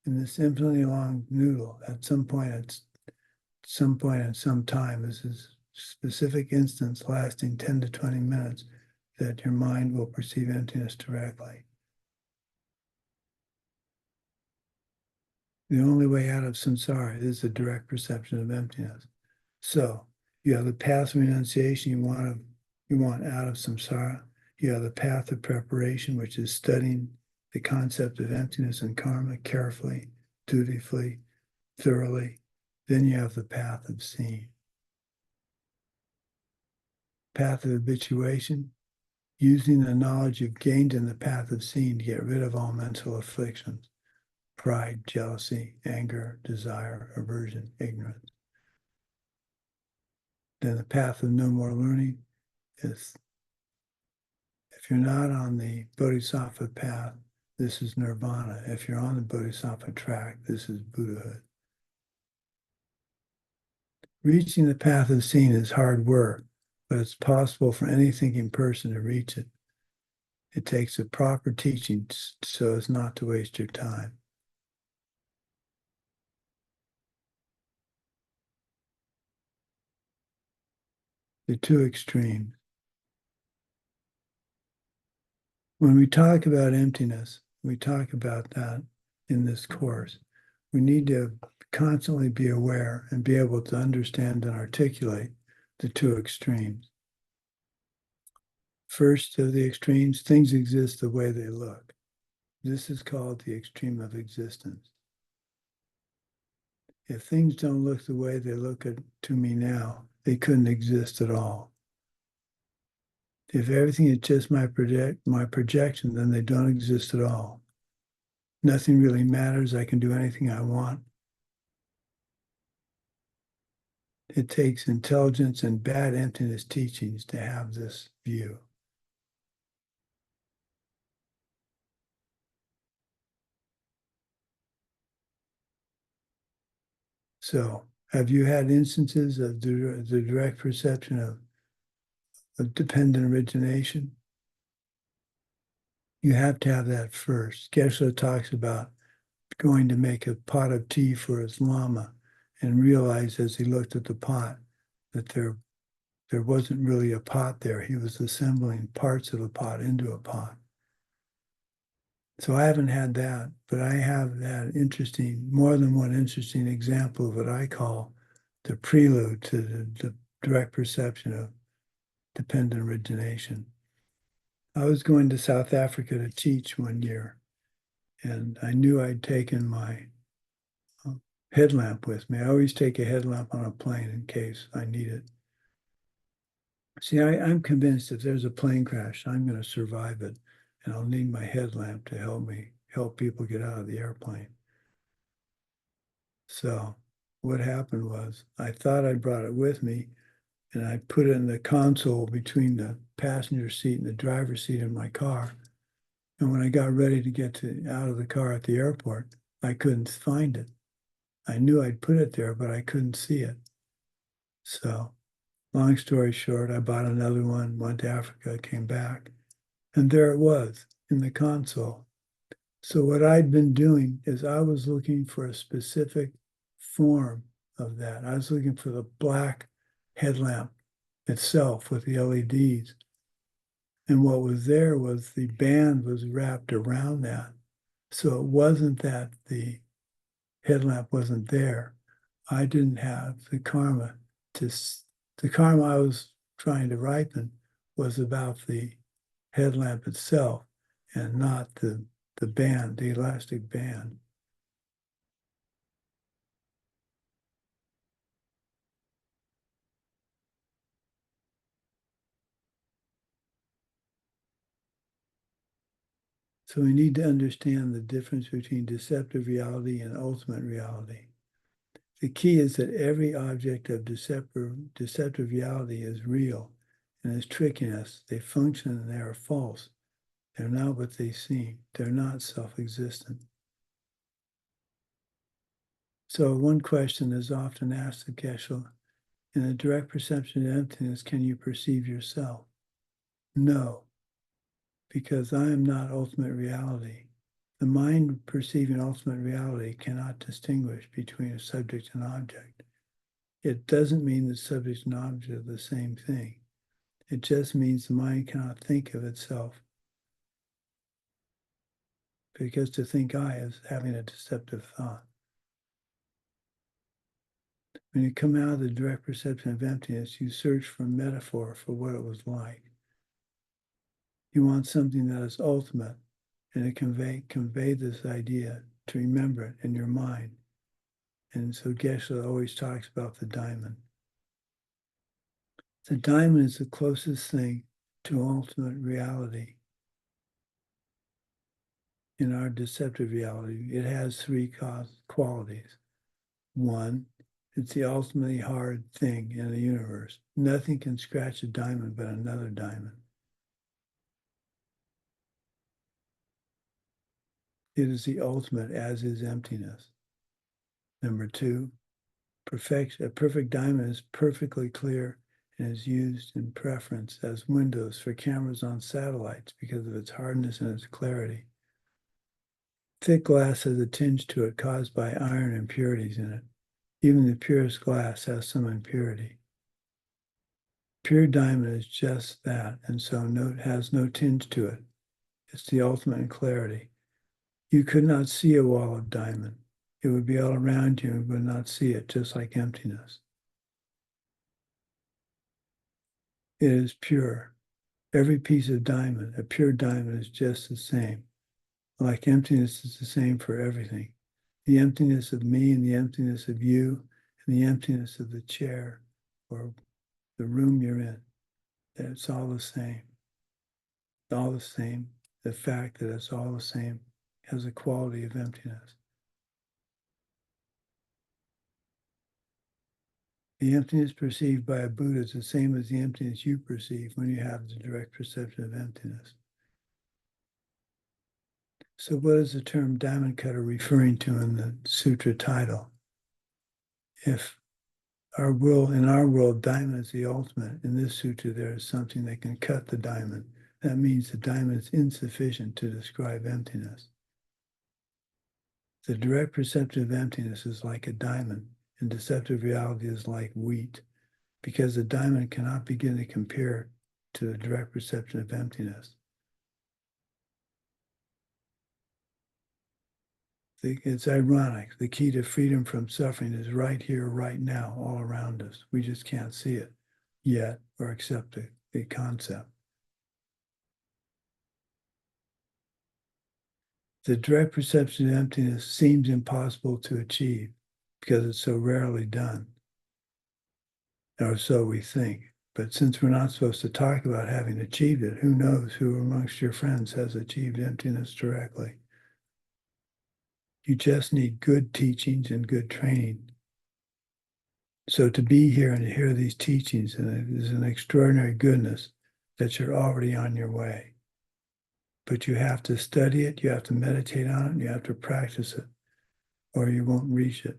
In this infinitely long noodle, at some point and some time, this is a specific instance lasting 10 to 20 minutes, that your mind will perceive emptiness directly. The only way out of samsara is the direct perception of emptiness. So you have the path of renunciation, you want out of samsara. You have the path of preparation, which is studying the concept of emptiness and karma carefully, dutifully, thoroughly. Then you have the path of seeing. Path of habituation, using the knowledge you've gained in the path of seeing to get rid of all mental afflictions. Pride, jealousy, anger, desire, aversion, ignorance. Then the path of no more learning is, if you're not on the bodhisattva path, this is nirvana. If you're on the bodhisattva track, this is Buddhahood. Reaching the path of seeing is hard work, but it's possible for any thinking person to reach it. It takes a proper teaching so as not to waste your time. The 2 extremes. When we talk about emptiness, we talk about that in this course. We need to constantly be aware and be able to understand and articulate the 2 extremes. First of the extremes, things exist the way they look. This is called the extreme of existence. If things don't look the way they look to me now, they couldn't exist at all. If everything is just my projection, then they don't exist at all. Nothing really matters. I can do anything I want. It takes intelligence and bad emptiness teachings to have this view. So, have you had instances of the direct perception of dependent origination? You have to have that first. Geshe talks about going to make a pot of tea for his lama and realized as he looked at the pot that there wasn't really a pot there. He was assembling parts of a pot into a pot. So I haven't had that, but I have that more than one interesting example of what I call the prelude to the direct perception of dependent origination. I was going to South Africa to teach one year, and I knew I'd taken my headlamp with me. I always take a headlamp on a plane in case I need it. See, I'm convinced if there's a plane crash, I'm going to survive it, and I'll need my headlamp to help people get out of the airplane. So what happened was I thought I brought it with me, and I put it in the console between the passenger seat and the driver's seat in my car. And when I got ready to get out of the car at the airport, I couldn't find it. I knew I'd put it there, but I couldn't see it. So long story short, I bought another one, went to Africa, came back, and there it was in the console. So what I'd been doing is I was looking for a specific form of that. I was looking for the black headlamp itself with the LEDs. And what was there was the band was wrapped around that. So it wasn't that the headlamp wasn't there. I didn't have the karma the karma I was trying to ripen was about the headlamp itself and not the band, the elastic band. So we need to understand the difference between deceptive reality and ultimate reality. The key is that every object of deceptive reality is real and is tricking us. They function and they are false. They're not what they seem. They're not self-existent. So one question is often asked of Geshe, in a direct perception of emptiness, can you perceive yourself? No, because I am not ultimate reality. The mind perceiving ultimate reality cannot distinguish between a subject and object. It doesn't mean that subject and object are the same thing. It just means the mind cannot think of itself. Because to think I is having a deceptive thought. When you come out of the direct perception of emptiness, you search for a metaphor for what it was like. You want something that is ultimate, and to convey this idea, to remember it in your mind. And so Geshe always talks about the diamond. The diamond is the closest thing to ultimate reality. In our deceptive reality, it has three qualities. One, it's the ultimately hard thing in the universe. Nothing can scratch a diamond but another diamond. It is the ultimate, as is emptiness. Number two, a perfect diamond is perfectly clear and is used in preference as windows for cameras on satellites because of its hardness and its clarity. Thick glass has a tinge to it caused by iron impurities in it. Even the purest glass has some impurity. Pure diamond is just that, and so has no tinge to it. It's the ultimate in clarity. You could not see a wall of diamond. It would be all around you and would not see it, just like emptiness. It is pure. Every piece of diamond, a pure diamond, is just the same. Like emptiness is the same for everything. The emptiness of me and the emptiness of you and the emptiness of the chair or the room you're in, it's all the same. all the same. The fact that it's all the same has a quality of emptiness. The emptiness perceived by a Buddha is the same as the emptiness you perceive when you have the direct perception of emptiness. So what is the term diamond cutter referring to in the sutra title? If in our world, diamond is the ultimate, in this sutra there is something that can cut the diamond. That means the diamond is insufficient to describe emptiness. The direct perception of emptiness is like a diamond, and deceptive reality is like wheat, because the diamond cannot begin to compare to the direct perception of emptiness. It's ironic. The key to freedom from suffering is right here, right now, all around us. We just can't see it yet or accept the concept. The direct perception of emptiness seems impossible to achieve because it's so rarely done, or so we think. But since we're not supposed to talk about having achieved it, who knows who amongst your friends has achieved emptiness directly? You just need good teachings and good training. So to be here and to hear these teachings is an extraordinary goodness that you're already on your way. But you have to study it, you have to meditate on it, and you have to practice it, or you won't reach it.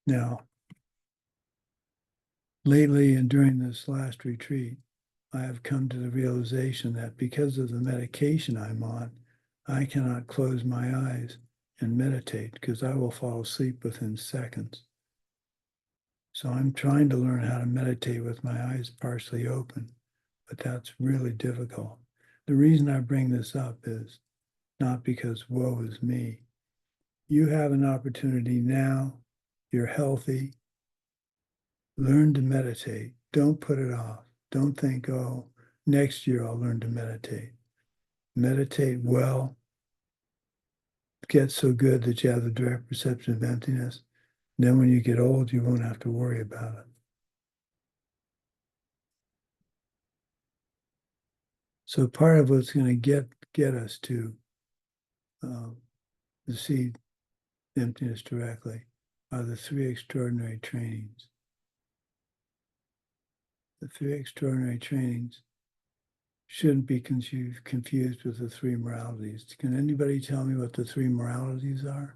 Now, lately and during this last retreat, I have come to the realization that because of the medication I'm on, I cannot close my eyes and meditate because I will fall asleep within seconds. So I'm trying to learn how to meditate with my eyes partially open, but that's really difficult. The reason I bring this up is not because woe is me. You have an opportunity now. You're healthy. Learn to meditate. Don't put it off. Don't think, oh, next year I'll learn to meditate. Meditate well. Get so good that you have the direct perception of emptiness. Then when you get old, you won't have to worry about it. So part of what's going to get us to see emptiness directly are the three extraordinary trainings. The three extraordinary trainings shouldn't be confused with the three moralities. Can anybody tell me what the three moralities are?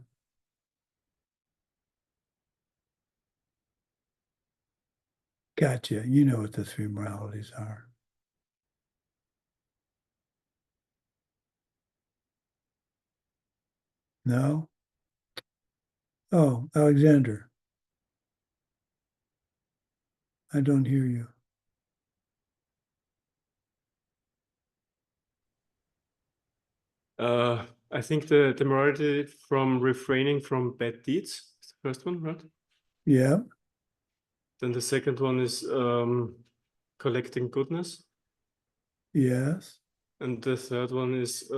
Gotcha. You know what the three moralities are. No? Oh, Alexander. I don't hear you. I think the morality from refraining from bad deeds is the first one, right? Yeah. Then the second one is collecting goodness. Yes. And the third one is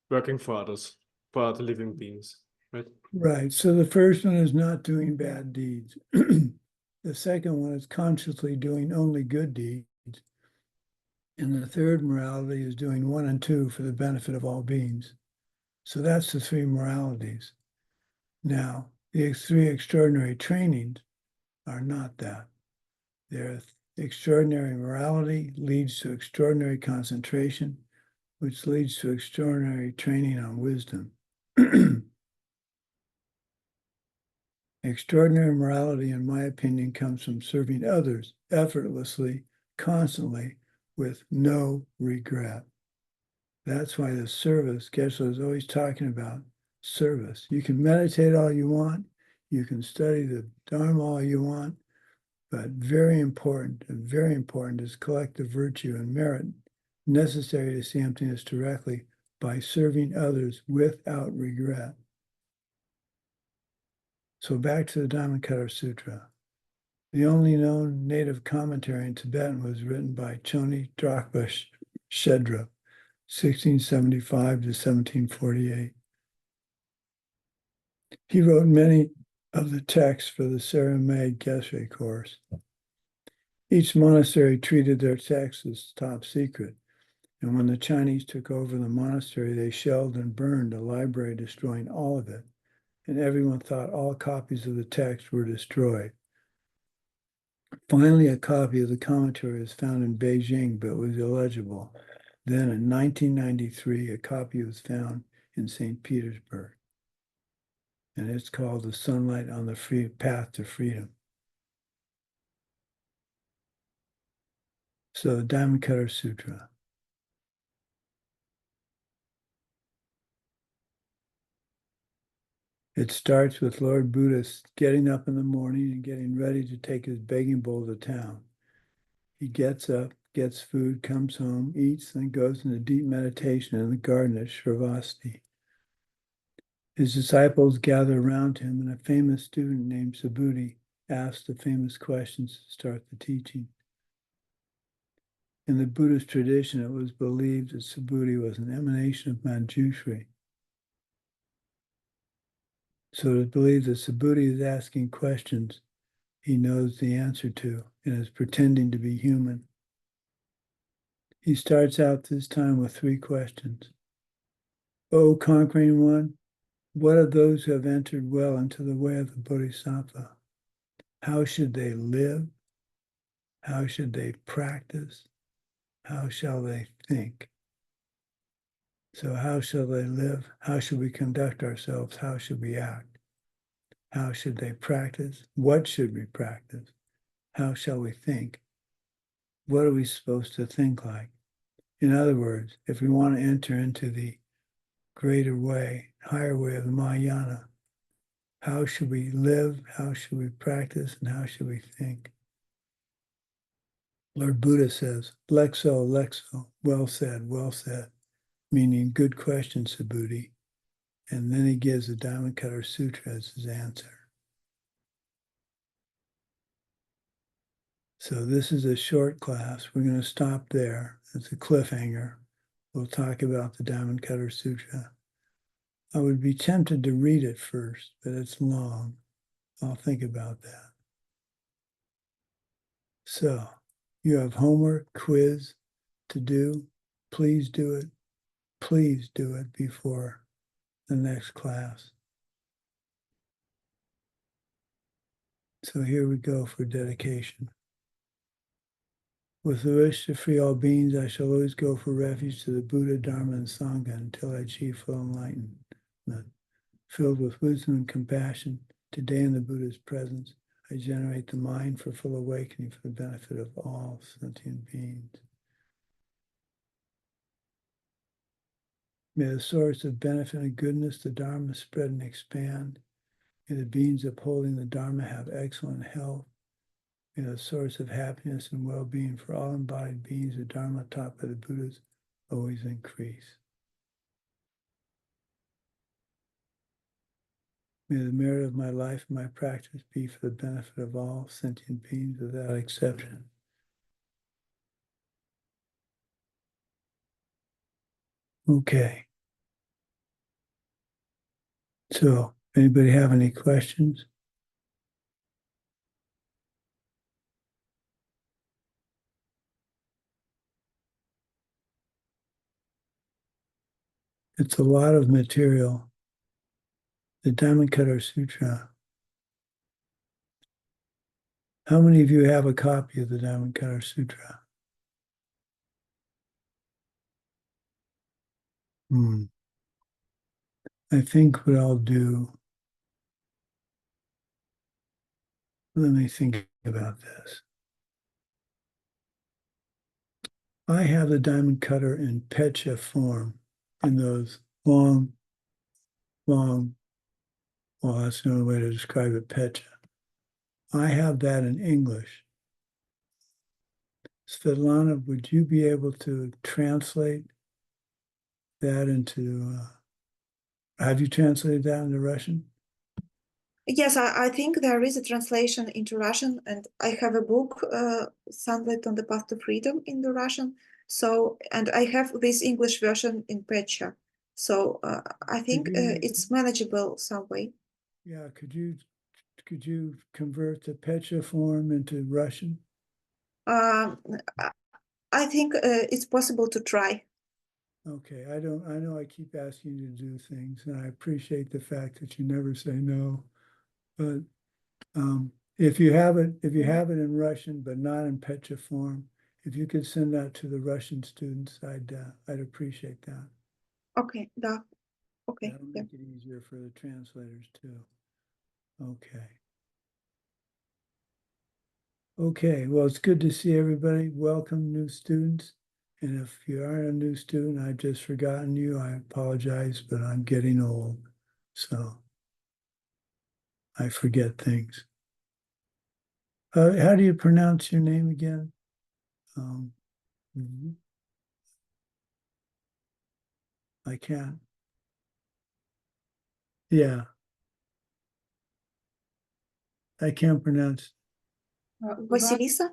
working for others, for other living beings, right? Right. So the first one is not doing bad deeds. The second one is consciously doing only good deeds. And the third morality is doing 1 and 2 for the benefit of all beings. So that's the three moralities. Now, the three extraordinary trainings are not that. They're extraordinary morality leads to extraordinary concentration, which leads to extraordinary training on wisdom. Extraordinary morality, in my opinion, comes from serving others effortlessly, constantly, with no regret. That's why the service, Geshe is always talking about service. You can meditate all you want, you can study the Dharma all you want, but very important is collective virtue and merit necessary to see emptiness directly by serving others without regret. So back to the Diamond Cutter Sutra. The only known native commentary in Tibetan was written by Choni Drakpa Shedra, 1675 to 1748. He wrote many of the texts for the Saramay Geshe course. Each monastery treated their texts as top secret, And when the Chinese took over the monastery, they shelled and burned the library, destroying all of it. And everyone thought all copies of the text were destroyed. Finally, a copy of the commentary was found in Beijing, but was illegible. Then in 1993, a copy was found in St. Petersburg. And it's called The Sunlight on the Path to Freedom. So the Diamond Cutter Sutra. It starts with Lord Buddha getting up in the morning and getting ready to take his begging bowl to town. He gets up, gets food, comes home, eats, then goes into deep meditation in the garden at Shravasti. His disciples gather around him, and a famous student named Subhuti asks the famous questions to start the teaching. In the Buddhist tradition, it was believed that Subhuti was an emanation of Manjushri. So it is believed that Subhuti is asking questions he knows the answer to and is pretending to be human. He starts out this time with 3 questions. O conquering one, what of those who have entered well into the way of the Bodhisattva? How should they live? How should they practice? How shall they think? So how shall they live? How should we conduct ourselves? How should we act? How should they practice? What should we practice? How shall we think? What are we supposed to think like? In other words, if we want to enter into the greater way, higher way of the Mahayana, how should we live? How should we practice? And how should we think? Lord Buddha says, Lexo, Lexo, well said, meaning good question, Subhuti. And then he gives the Diamond Cutter Sutra as his answer. So this is a short class. We're going to stop there. It's a cliffhanger. We'll talk about the Diamond Cutter Sutra. I would be tempted to read it first, but it's long. I'll think about that. So you have homework, quiz to do. Please do it. Please do it before the next class. So here we go for dedication. With the wish to free all beings, I shall always go for refuge to the Buddha, Dharma, and Sangha until I achieve full enlightenment. Filled with wisdom and compassion, today in the Buddha's presence, I generate the mind for full awakening for the benefit of all sentient beings. May the source of benefit and goodness, the Dharma, spread and expand. May the beings upholding the Dharma have excellent health. May the source of happiness and well-being for all embodied beings, the Dharma taught by the Buddhas, always increase. May the merit of my life and my practice be for the benefit of all sentient beings without exception. Okay. So, anybody have any questions? It's a lot of material. The Diamond Cutter Sutra. How many of you have a copy of the Diamond Cutter Sutra? I think what I'll do, let me think about this. I have the Diamond Cutter in Pecha form, in those long, well, that's the only way to describe it, Pecha. I have that in English. Svetlana, would you be able to translate that into, have you translated that into Russian? Yes, I think there is a translation into Russian, and I have a book, Sunlight on the Path to Freedom, in the Russian. So, and I have this English version in Pecha. So I think it's manageable some way. Yeah, could you convert the Pecha form into Russian? I think it's possible to try. Okay, I know I keep asking you to do things, and I appreciate the fact that you never say no. But if you have it in Russian, but not in Pecha form, if you could send that to the Russian students, I'd appreciate that. Okay, да. Okay, That'll yeah. make it easier for the translators too. Okay. Okay, well, it's good to see everybody. Welcome, new students. And if you aren't a new student, I've just forgotten you. I apologize, but I'm getting old, so I forget things. How do you pronounce your name again? I can't. Yeah. I can't pronounce. Василиса?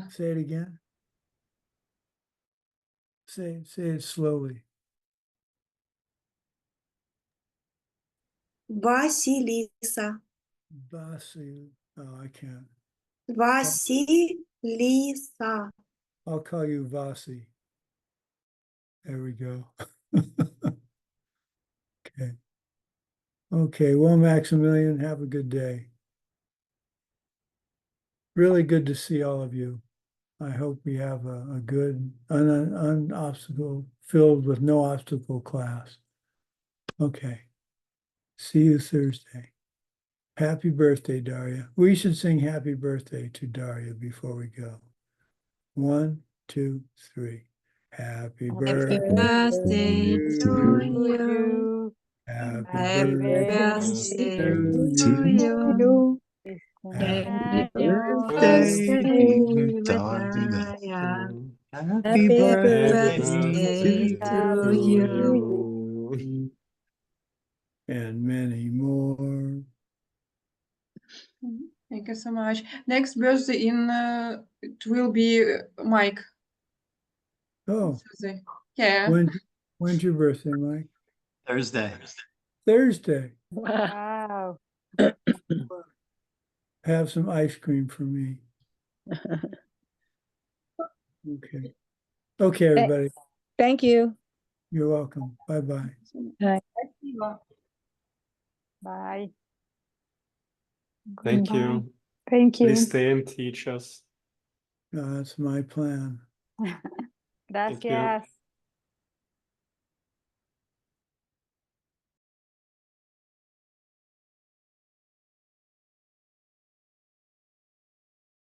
Say it again. Say it slowly. Василиса. Basil. Oh, I can't. Василиса. I'll call you Vasi. There we go. Okay. Okay. Well, Maximilian, have a good day. Really good to see all of you. I hope we have a good, filled with no obstacle class. Okay. See you Thursday. Happy birthday, Daria. We should sing happy birthday to Daria before we go. 1, 2, 3. Happy birthday Birthday to to you. you. Happy Happy birthday birthday to to you. you. Happy Happy birthday, birthday, Daria. Vidaya. Happy Happy birthday birthday to you. you. And many more. Thank you so much. Next birthday it will be Mike. Oh, Thursday. Yeah. when's your birthday, Mike? Thursday. Thursday. Wow. Have some ice cream for me. Okay. Okay, everybody. Thank you. You're welcome. Bye-bye. Спасибо. Bye. Thank Bye. you. Thank you. Please stay and teach us. That's my plan. Thank you. Gracias.